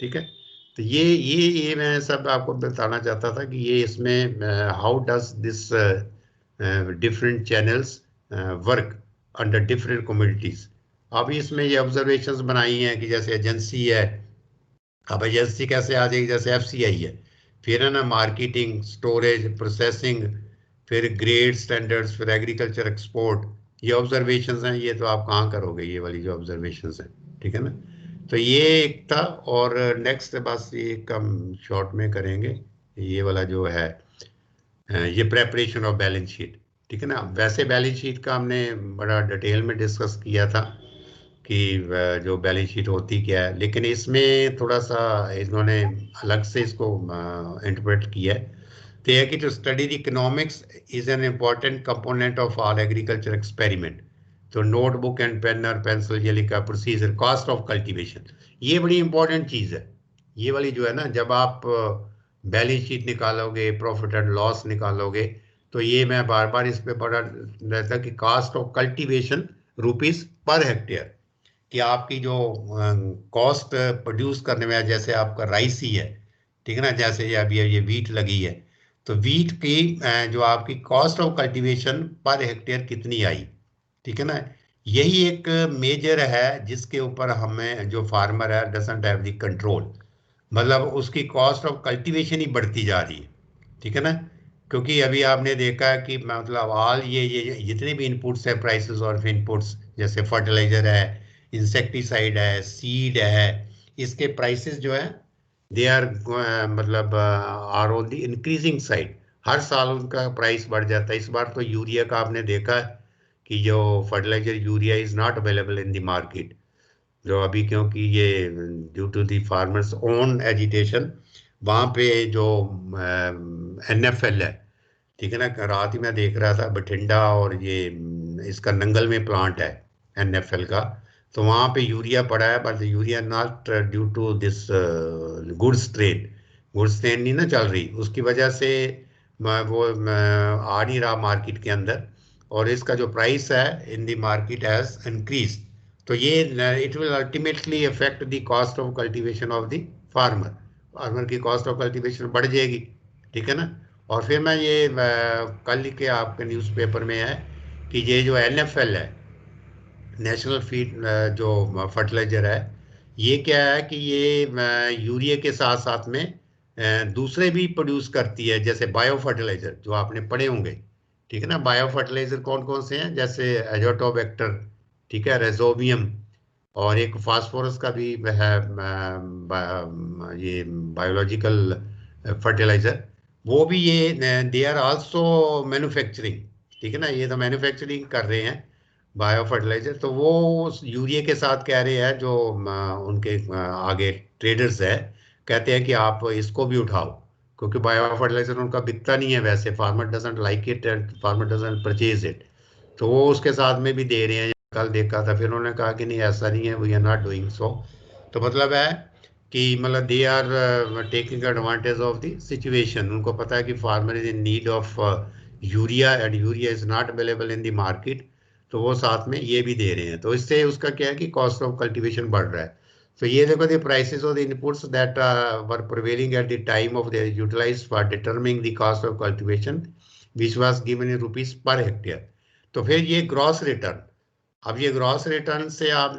ठीक है। तो ये मैं सब आपको बताना चाहता था कि ये इसमें how does this different channels work under different communities. अब इसमें ये ऑब्जर्वेशंस बनाई हैं कि जैसे एजेंसी है, अब एजेंसी कैसे आ जाएगी, जैसे एफसीआई है, फिर है ना मार्केटिंग, स्टोरेज, प्रोसेसिंग, फिर ग्रेड स्टैंडर्ड्स, फिर एग्रीकल्चर एक्सपोर्ट, ये ऑब्जर्वेशंस हैं। ये तो आप कहाँ करोगे ये वाली जो ऑब्जर्वेशंस हैं, ठीक है ना। तो ये एक था, और नेक्स्ट बस ये कम शॉर्ट में करेंगे, ये वाला जो है ये प्रेपरेशन ऑफ बैलेंस शीट, ठीक है ना। वैसे बैलेंस शीट का हमने बड़ा डिटेल में डिस्कस किया था कि जो बैलेंस शीट होती क्या है, लेकिन इसमें थोड़ा सा इन्होंने अलग से इसको इंटरप्रेट किया है। तो यह कि to study the economics is an important component of all agriculture experiment. तो नोटबुक एंड पेन और पेंसिल ये लिखा, प्रोसीजर, कॉस्ट ऑफ कल्टीवेशन, ये बड़ी इंपॉर्टेंट चीज़ है। ये वाली जो है ना, जब आप बैलेंस शीट निकालोगे, प्रॉफिट एंड लॉस निकालोगे, तो ये मैं बार बार इस पे पढ़ा रहता कि cost of cultivation rupees per hectare, कि आपकी जो कॉस्ट प्रोड्यूस करने में, जैसे आपका राइस ही है, ठीक है ना, जैसे ये अभी ये वीट लगी है, तो वीट की जो आपकी cost of cultivation per hectare कितनी आई, ठीक है ना। यही एक मेजर है जिसके ऊपर हमें जो फार्मर है डजंट हैव द कंट्रोल, मतलब उसकी कॉस्ट ऑफ कल्टीवेशन ही बढ़ती जा रही है, ठीक है ना। क्योंकि अभी आपने देखा है कि मतलब ऑल ये जितने भी इनपुट्स है, प्राइसेस ऑफ इनपुट्स, जैसे फर्टिलाइजर है, इंसेक्टिसाइड है, सीड है, इसके प्राइसेस जो है दे आर मतलब are on the increasing side. हर साल उनका प्राइस बढ़ जाता है। इस बार तो यूरिया का आपने देखा है कि जो fertiliser urea is not available in the market, जो अभी, क्योंकि ये due to the farmers own agitation, वहाँ पे जो एनएफएल है, ठीक है ना, रात ही मैं देख रहा था बठिंडा, और ये इसका नंगल में प्लांट है एनएफएल का, तो वहाँ पे यूरिया पड़ा है, but urea not due to this goods train नहीं ना चल रही, उसकी वजह से वो आ नहीं रहा मार्केट के अंदर, और इसका जो प्राइस है इन द मार्केट हैज इंक्रीज। तो ये it will ultimately affect the cost of cultivation of the farmer, farmer की कॉस्ट ऑफ कल्टीवेशन बढ़ जाएगी, ठीक है ना। और फिर मैं ये कल के आपके न्यूज़पेपर में है कि ये जो एनएफएल है, नेशनल फीड जो फर्टिलाइजर है, ये क्या है कि ये यूरिया के साथ साथ में दूसरे भी प्रोड्यूस करती है, जैसे बायो फर्टिलाइजर जो आपने पढ़े होंगे, ठीक है ना। बायो फर्टिलाइजर कौन कौन से हैं, जैसे एजोटोबैक्टर, ठीक है, रेजोबियम, और एक फास्फोरस का भी है ये बायोलॉजिकल फर्टिलाइजर, वो भी ये दे आर आल्सो मैन्युफैक्चरिंग। ठीक है ना, ये तो मैन्युफैक्चरिंग कर रहे हैं बायो फर्टिलाइजर, तो वो उस यूरिया के साथ कह रहे हैं जो उनके आगे ट्रेडर्स है, कहते हैं कि आप इसको भी उठाओ, क्योंकि बायो फर्टिलाइजर उनका बिकता नहीं है वैसे, farmer doesn't like it and farmer doesn't purchase it, तो वो उसके साथ में भी दे रहे हैं। कल देखा था, फिर उन्होंने कहा कि नहीं ऐसा नहीं है, we are not doing so. तो मतलब है कि मतलब they are taking advantage of the situation, उनको पता है कि farmer is in need of urea and urea is not available in the market, तो वो साथ में ये भी दे रहे हैं, तो इससे उसका क्या है कि कॉस्ट ऑफ कल्टीवेशन बढ़ रहा है। तो ये देखो the prices of the inputs that were prevailing at the time of the utilised for determining the cost of cultivation which was given in rupees per hectare. तो फिर ये ग्रॉस रिटर्न, अब ये ग्रॉस रिटर्न से आप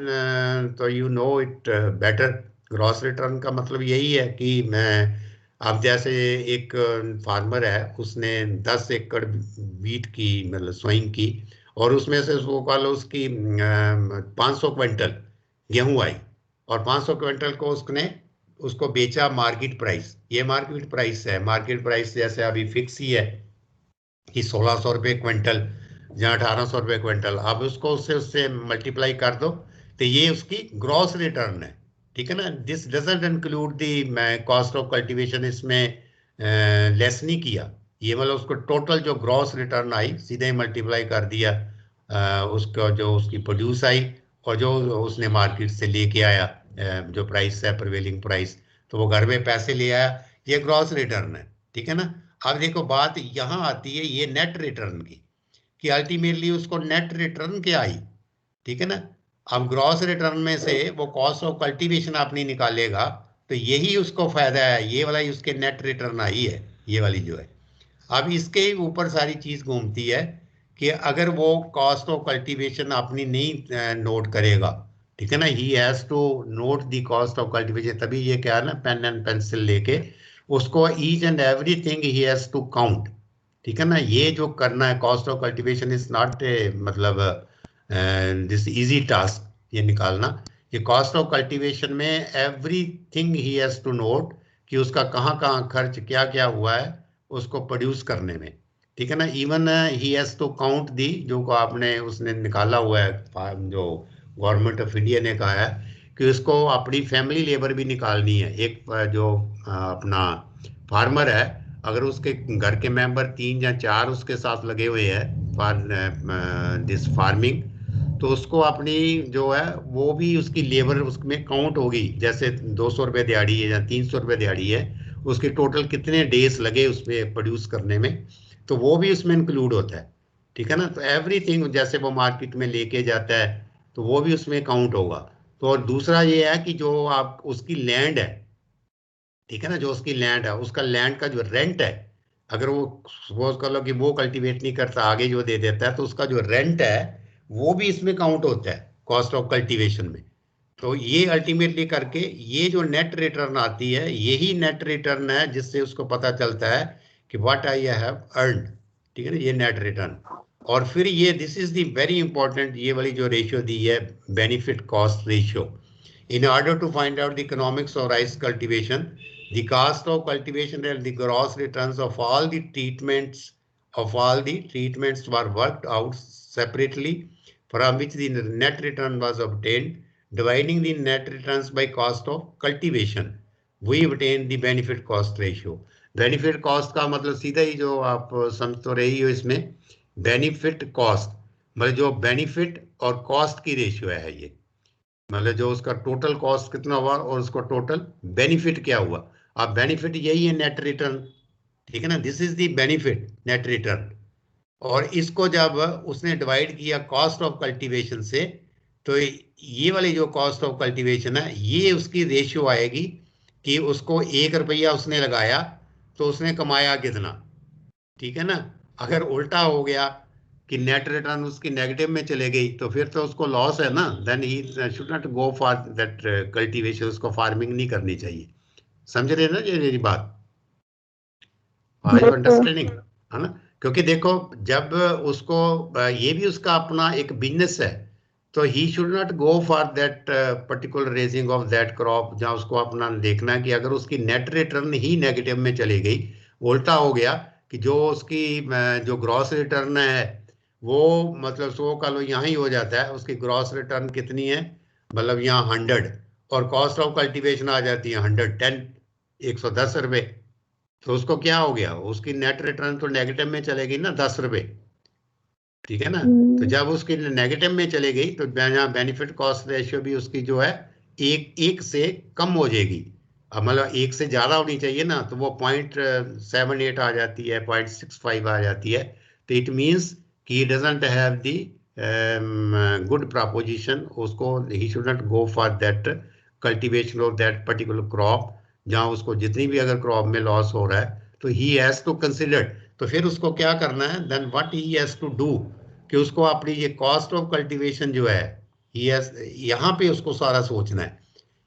तो you know it better, gross return का मतलब यही है कि मैं, अब जैसे एक फार्मर है, उसने 10 एकड़ वीट की मतलब सोइंग की, और उसमें से वो कह लो उसकी 500 क्विंटल गेहूं आई, और 500 क्विंटल को उसने उसको बेचा मार्केट प्राइस, ये मार्केट प्राइस है, मार्केट प्राइस जैसे अभी फिक्स ही है कि 1600 रुपये क्विंटल या 1800 रुपये क्विंटल, अब उसको उससे उससे मल्टीप्लाई कर दो, तो ये उसकी ग्रॉस रिटर्न है। ठीक है ना, this doesn't include the cost of cultivation, इसमें लेस नहीं किया, ये मतलब उसको टोटल जो ग्रॉस रिटर्न आई सीधे ही मल्टीप्लाई कर दिया उसका जो उसकी प्रोड्यूस आई, और जो उसने मार्केट से लेके आया जो प्राइस है प्रिवेलिंग प्राइस, तो वो घर में पैसे ले आया, ये ग्रॉस रिटर्न है। ठीक है ना, अब देखो बात यहाँ आती है ये नेट रिटर्न की, कि अल्टीमेटली उसको नेट रिटर्न क्या आई। ठीक है ना, अब ग्रॉस रिटर्न में से वो कॉस्ट ऑफ कल्टीवेशन आप नहीं निकालेगा, तो यही उसको फायदा है, ये वाला ही उसके नेट रिटर्न आई है, ये वाली जो है। अब इसके ऊपर सारी चीज घूमती है कि अगर वो कॉस्ट ऑफ कल्टीवेशन अपनी नहीं नोट करेगा, ठीक है ना, he has to note the cost of cultivation, तभी ये क्या है ना, पेन एंड पेंसिल लेके उसको each and everything he has to count. ठीक है ना, ये जो करना है cost of cultivation is not a मतलब दिस इजी टास्क ये निकालना, ये कॉस्ट ऑफ कल्टीवेशन में everything he has to note कि उसका कहाँ कहाँ खर्च क्या क्या हुआ है उसको प्रोड्यूस करने में। ठीक है ना, even he has to count the, जो को आपने उसने निकाला हुआ है, जो गवर्नमेंट ऑफ इंडिया ने कहा है कि उसको अपनी फैमिली लेबर भी निकालनी है। एक जो अपना फार्मर है, अगर उसके घर के मेंबर 3 या 4 उसके साथ लगे हुए हैं फॉर दिस फार्मिंग, तो उसको अपनी जो है वो भी उसकी लेबर उसमें काउंट होगी, जैसे 200 रुपये दिहाड़ी है या 300 रुपये दिहाड़ी है, उसके टोटल कितने डेज लगे उसमें प्रोड्यूस करने में, तो वो भी उसमें इंक्लूड होता है। ठीक है ना, तो एवरीथिंग जैसे वो मार्केट में लेके जाता है तो वो भी उसमें काउंट होगा। तो और दूसरा ये है कि जो आप उसकी लैंड है, ठीक है ना, जो उसकी लैंड है उसका लैंड का जो रेंट है, अगर वो सपोज कर लो कि वो कल्टीवेट नहीं करता आगे जो दे देता है, तो उसका जो रेंट है वो भी इसमें काउंट होता है कॉस्ट ऑफ कल्टीवेशन में। तो ये अल्टीमेटली करके ये जो नेट रिटर्न आती है, यही नेट रिटर्न है जिससे उसको पता चलता है कि व्हाट आई हैव अर्न। ठीक है ना, ये नेट रिटर्न। और फिर ये this is the very important, ये वाली जो रेशियो दी है, benefit cost ratio, in order to find out the economics of rice cultivation, the cost of cultivation and the gross returns of all the treatments were worked out separately, from which the net return was obtained. Dividing the net returns by cost of cultivation, we obtain the benefit cost ratio. Benefit cost का मतलब सीधा ही जो आप समझ तो रही हो इसमें, बेनिफिट कॉस्ट मतलब जो बेनिफिट और कॉस्ट की रेशियो है ये, मतलब जो उसका टोटल कॉस्ट कितना हुआ और उसको टोटल बेनिफिट क्या हुआ। अब बेनिफिट यही है नेट रिटर्न। ठीक है ना, this is the benefit net return. और इसको जब उसने डिवाइड किया कॉस्ट ऑफ कल्टीवेशन से, तो ये वाली जो कॉस्ट ऑफ कल्टीवेशन है ये उसकी रेशियो आएगी कि उसको 1 रुपया उसने लगाया तो उसने कमाया कितना। ठीक है ना, अगर उल्टा हो गया कि नेट रिटर्न उसकी नेगेटिव में चले गई, तो फिर तो उसको लॉस है ना, then he should not go for that cultivation, उसको फार्मिंग नहीं करनी चाहिए। समझ रहे ना ये मेरी बात, आर यू अंडरस्टैंडिंग, है ना, क्योंकि देखो जब उसको ये भी उसका अपना एक बिजनेस है, तो ही should not go for that particular raising of that crop, जहाँ उसको अपना देखना है कि अगर उसकी नेट रिटर्न ही नेगेटिव में चली गई, उल्टा हो गया कि जो उसकी जो ग्रॉस रिटर्न है वो मतलब 100 का लो यहाँ ही हो जाता है, उसकी ग्रॉस रिटर्न कितनी है, मतलब यहाँ 100, और कॉस्ट ऑफ कल्टीवेशन आ जाती है 110, 110 रुपये। तो उसको क्या हो गया, उसकी नेट रिटर्न तो नेगेटिव में चलेगी ना, 10 रुपये, ठीक है ना। तो जब उसकी नेगेटिव में चली गई तो यहाँ बेनिफिट कॉस्ट रेशियो भी उसकी जो है एक से कम हो जाएगी। अब मतलब 1 से ज्यादा होनी चाहिए ना, तो वो 0.78 आ जाती है, 0.65 आ जाती है। तो इट मीन्स कि doesn't have the good proposition, उसको ही should not go for that cultivation of that particular crop, जहाँ उसको जितनी भी अगर क्रॉप में लॉस हो रहा है तो ही हैज टू कंसिडर। तो फिर उसको क्या करना है, then what he has to do, कि उसको अपनी ये कॉस्ट ऑफ कल्टीवेशन जो है, यहाँ पे उसको सारा सोचना है।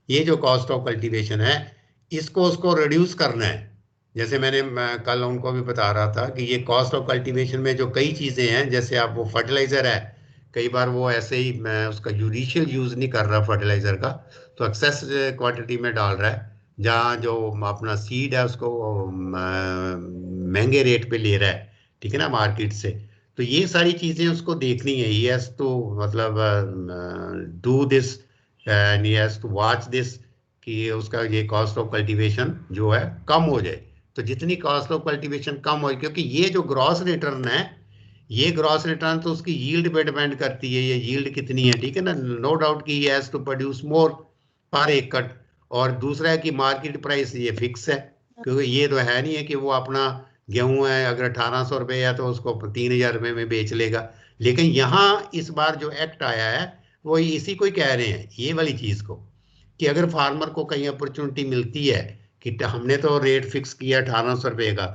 ये जो कॉस्ट ऑफ कल्टीवेशन है इसको उसको रिड्यूस करना है। जैसे मैं कल उनको भी बता रहा था कि ये कॉस्ट ऑफ कल्टीवेशन में जो कई चीज़ें हैं, जैसे आप वो फर्टिलाइज़र है, कई बार वो ऐसे ही मैं उसका जुडिशियल यूज़ नहीं कर रहा फर्टिलाइज़र का, तो एक्सेस क्वांटिटी में डाल रहा है, जहाँ जो अपना सीड है उसको महंगे रेट पे ले रहा है, ठीक है ना, मार्केट से। तो ये सारी चीज़ें उसको देखनी है, ही हैज़ टू मतलब do this and he has to watch this, कि उसका ये कॉस्ट ऑफ कल्टीवेशन जो है कम हो जाए। तो जितनी कॉस्ट ऑफ कल्टीवेशन कम हो, क्योंकि ये जो ग्रॉस रिटर्न है, ये ग्रॉस रिटर्न तो उसकी यील्ड पे डिपेंड करती है, ये यील्ड कितनी है, ठीक है ना। नो डाउट कि ये हैज टू प्रोड्यूस मोर पर एकड़, और दूसरा है कि मार्केट प्राइस ये फिक्स है, क्योंकि ये तो है नहीं है कि वो अपना गेहूं है अगर 1800 रुपये है तो उसको 3000 रुपये में बेच लेगा। लेकिन यहाँ इस बार जो एक्ट आया है वो इसी को ही कह रहे हैं, ये वाली चीज को, कि अगर फार्मर को कहीं अपॉर्चुनिटी मिलती है कि हमने तो रेट फिक्स किया 1800 रुपये का,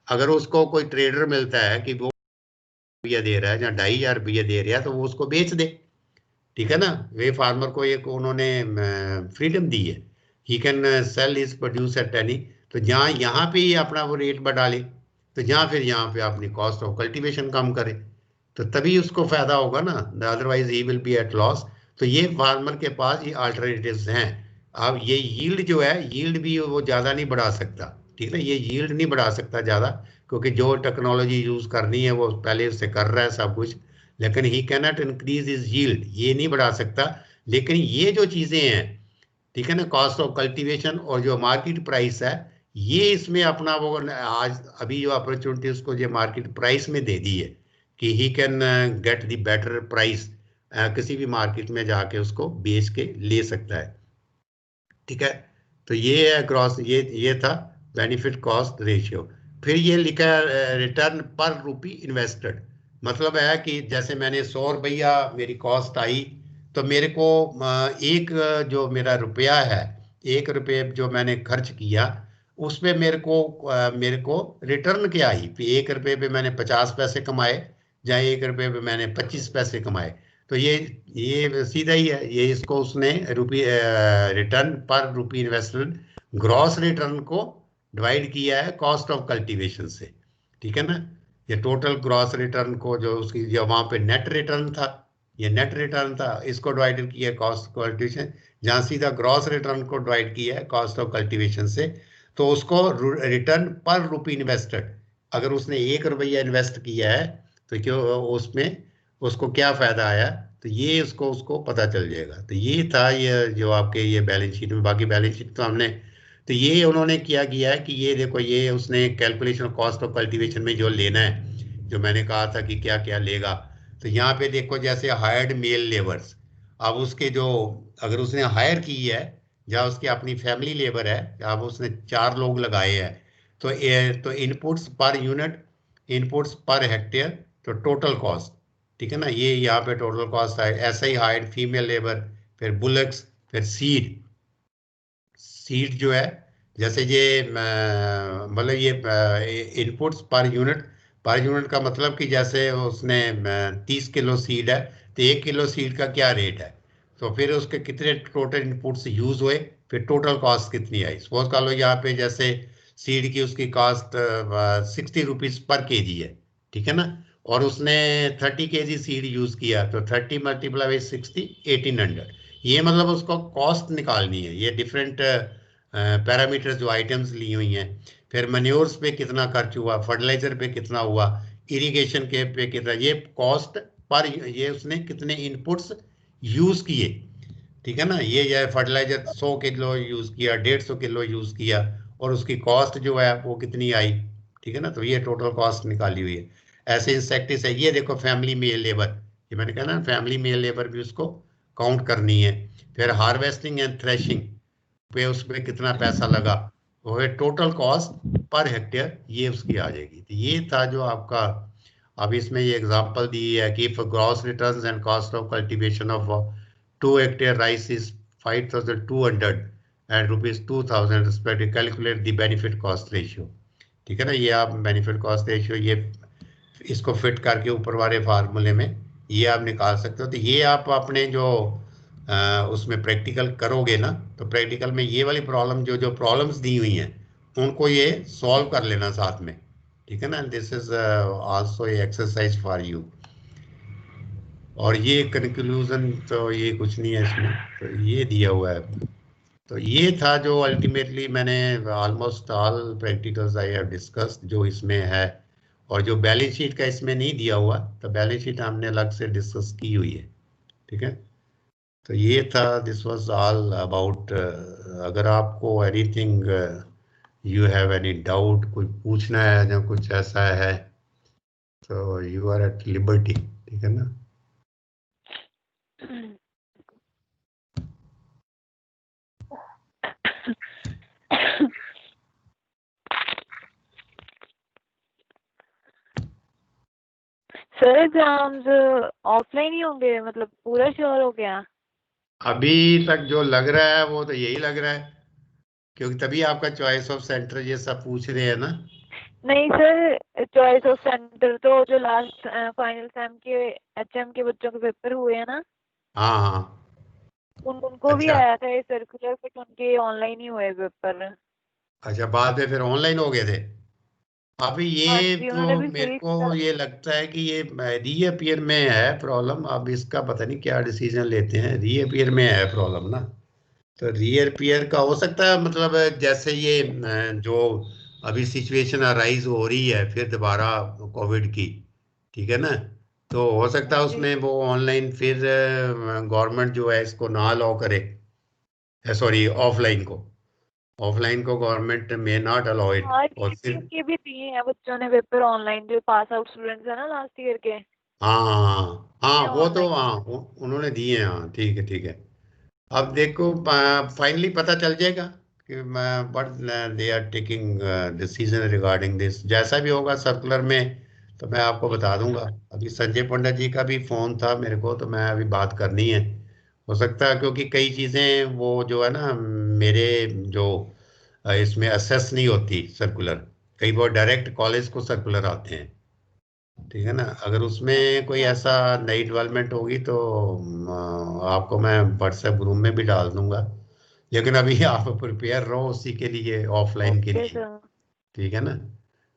अगर उसको कोई ट्रेडर मिलता है कि वो रुपया दे रहा है या 2500 रुपया दे रहा है, तो वो उसको बेच दे, ठीक है ना। वे फार्मर को एक उन्होंने फ्रीडम दी है, he can sell his produce at any. तो जहाँ यहाँ पे ही अपना वो रेट बढ़ा ले, तो जहाँ फिर यहाँ पे अपनी कॉस्ट ऑफ कल्टीवेशन कम करे, तो तभी उसको फायदा होगा ना, otherwise he will be at loss. तो ये फार्मर के पास ये अल्टरनेटिव्स हैं। अब ये यील्ड जो है, यील्ड भी वो ज़्यादा नहीं बढ़ा सकता, ठीक है ना, ये यील्ड नहीं बढ़ा सकता ज़्यादा, क्योंकि जो टेक्नोलॉजी यूज़ करनी है वो पहले उससे कर रहा है सब कुछ, लेकिन ही कैनॉट इंक्रीज इज यील्ड, ये नहीं बढ़ा सकता। लेकिन ये जो चीज़ें हैं, ठीक है ना, कॉस्ट ऑफ कल्टीवेशन और जो मार्केट प्राइस है, ये इसमें अपना वो आज अभी जो अपॉर्चुनिटी उसको जो मार्केट प्राइस में दे दी है कि he can get the better price, किसी भी मार्केट में जाके उसको बेच के ले सकता है, ठीक है। तो ये है ग्रॉस, ये था बेनिफिट कॉस्ट रेशियो। फिर ये लिखा है रिटर्न पर रुपी इन्वेस्टेड, मतलब है कि जैसे मैंने 100 रुपया मेरी कॉस्ट आई, तो मेरे को एक जो मेरा रुपया है, 1 रुपये जो मैंने खर्च किया, उस पे मेरे को रिटर्न क्या आई, 1 रुपये पे मैंने 50 पैसे कमाए, या 1 रुपये पे मैंने 25 पैसे कमाए। तो ये सीधा ही है, ये इसको उसने रिटर्न पर रुपी इन्वेस्टमेंट ग्रॉस रिटर्न को डिवाइड किया है कॉस्ट ऑफ कल्टीवेशन से, ठीक है ना। ये टोटल ग्रॉस रिटर्न को जो उसकी जो वहां पे नेट रिटर्न था, ये नेट रिटर्न था, इसको डिवाइड किया है कॉस्ट कल्टीवेशन, जहाँ सीधा ग्रॉस रिटर्न को डिवाइड किया है कॉस्ट ऑफ कल्टीवेशन से। तो उसको रिटर्न पर रुपी इन्वेस्टेड, अगर उसने 1 रुपया इन्वेस्ट किया है तो क्यों उसमें उसको क्या फायदा आया, तो ये उसको उसको पता चल जाएगा। तो ये था ये जो आपके ये बैलेंस शीट में, बाकी बैलेंस शीट तो हमने, तो ये उन्होंने क्या किया है कि ये देखो, ये उसने कैलकुलेशन कॉस्ट ऑफ कल्टीवेशन में जो लेना है, जो मैंने कहा था कि क्या क्या लेगा, तो यहाँ पे देखो जैसे हायर्ड मेल लेबर्स, अब उसके जो अगर उसने हायर की है, जहाँ उसकी अपनी फैमिली लेबर है, अब उसने 4 लोग लगाए हैं, तो इनपुट्स पर यूनिट, इनपुट्स पर हेक्टेयर, तो टोटल कॉस्ट, ठीक है ना, ये यहाँ पे टोटल कॉस्ट है। ऐसे ही हायर्ड फीमेल लेबर, फिर बुलक्स, फिर सीड, सीड जो है, जैसे ये मतलब ये इनपुट्स पर यूनिट का मतलब कि जैसे उसने 30 किलो सीड है, तो 1 किलो सीड का क्या रेट है, तो फिर उसके कितने टोटल इनपुट्स यूज हुए, फिर टोटल कॉस्ट कितनी आई। सपोज कर लो यहाँ पे जैसे सीड की उसकी कॉस्ट 60 रुपीज पर केजी है, ठीक है ना, और उसने 30 kg सीड यूज किया, तो 30 मल्टीप्लाई बाई 60, 1800। ये मतलब उसको कॉस्ट निकालनी है, ये डिफरेंट पैरामीटर्स जो आइटम्स ली हुई हैं। फिर मन्योर्स पे कितना खर्च हुआ, फर्टिलाइजर पे कितना हुआ, इरिगेशन के पे कितना, ये कॉस्ट पर ये उसने कितने इनपुट्स यूज किए, ठीक है ना। ये फर्टिलाइजर 100 किलो यूज किया, 150 किलो यूज किया, और उसकी कॉस्ट जो है वो कितनी आई, ठीक है ना। तो ये टोटल कॉस्ट निकाली हुई है। ऐसे इंसेक्टिसाइड, ये देखो फैमिली मेल लेबर, ये मैंने कहा ना फैमिली मेल लेबर भी उसको काउंट करनी है। फिर हार्वेस्टिंग एंड थ्रेशिंग पे उसमें कितना पैसा लगा, वो है टोटल कॉस्ट पर हेक्टेयर, ये उसकी आ जाएगी। तो ये था जो आपका, अब इसमें ये एग्जांपल दी है कि if gross returns and cost of cultivation of 2 hectare rice is 5,200 and rupees 2,000 respectively, calculate the benefit cost ratio, ठीक है ना। ये आप बेनिफिट कॉस्ट रेशियो ये इसको फिट करके ऊपर वाले फार्मूले में ये आप निकाल सकते हो। तो ये आप अपने जो उसमें प्रैक्टिकल करोगे ना, तो प्रैक्टिकल में ये वाली प्रॉब्लम जो जो प्रॉब्लम्स दी हुई हैं उनको ये सॉल्व कर लेना साथ में, ठीक है ना। This is also a exercise for you. और ये कंक्लूजन तो ये कुछ नहीं है इसमें, तो ये दिया हुआ है। तो ये था जो अल्टीमेटली मैंने almost all practicals I have discussed जो इसमें है। और जो बैलेंस शीट का इसमें नहीं दिया हुआ, तो बैलेंस शीट हमने अलग से डिस्कस की हुई है, ठीक है। तो ये था, दिस वाज ऑल अबाउट। अगर आपको anything you have any doubt, कुछ पूछना है या कुछ ऐसा है, तो यू आर एट लिबर्टी, ठीक है ना। सर एग्जाम्स ऑफलाइन ही होंगे, मतलब पूरा श्योर हो गया? अभी तक जो लग रहा है वो तो यही लग रहा है, क्योंकि तभी आपका चॉइस ऑफ सेंटर ये सब पूछ रहे हैं ना। नहीं सर, चॉइस ऑफ सेंटर तो जो लास्ट फाइनल सेम के एचएम के बच्चों के पेपर हुए हैं ना, हाँ हाँ, उनको भी अच्छा आया था ये सर्कुलर, बट उनके ऑनलाइन ही हुए पेपर। अच्छा, बाद में फिर ऑनलाइन हो गए थे। अभी हाँ ये जी, उन्होंने तो भी मेरे फ्री को ये लगता है कि ये रीअपियर में है प्रॉब्लम। अब इसका पता नहीं क्या डिसीजन लेते हैं, रीअपियर में है प्रॉब्लम ना। तो रीअपियर का हो सकता है, मतलब जैसे ये जो अभी सिचुएशन अराइज हो रही है फिर दोबारा कोविड की, ठीक है ना। तो हो सकता है जी। उसमें वो ऑनलाइन फिर गवर्नमेंट जो है इसको ना अलाउ करे, सॉरी ऑफलाइन को government may not allow it. हाँ, और रीपीट फिर के भी दिए हैं बच्चों ने पेपर ऑनलाइन, जो पास आउट स्टूडेंट्स है ना लास्ट ईयर के, हाँ हाँ हाँ, वो तो ऑनलाइन। हाँ उन्होंने दिए हैं, हाँ ठीक है ठीक है। अब देखो फाइनली पता चल जाएगा कि but they are taking decision regarding this, जैसा भी होगा सर्कुलर में तो मैं आपको बता दूंगा। अभी संजय पंडित जी का भी फोन था मेरे को, तो मैं अभी बात करनी है। हो सकता है क्योंकि कई चीज़ें वो जो है ना मेरे जो इसमें असेस नहीं होती सर्कुलर, कई बार डायरेक्ट कॉलेज को सर्कुलर आते हैं, ठीक है ना। अगर उसमें कोई अच्छा। ऐसा नई डेवलपमेंट होगी तो आपको मैं व्हाट्सएप ग्रुप में भी डाल दूंगा। लेकिन अभी आप प्रिपेयर रहो उसी के लिए, ऑफलाइन के ओके लिए, सर। ठीक है ना।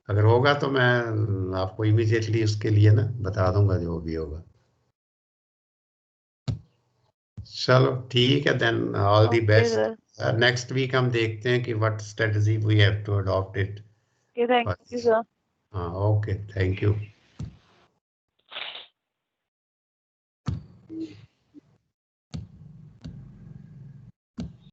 अगर होगा तो मैं आपको इमीडिएटली उसके लिए ना बता दूंगा जो भी होगा। चलो ठीक है, then all the okay best. Sir. Next week हम देखते हैं कि what strategy we have to adopt it. Okay, thank you sir. हाँ ओके, थैंक यू।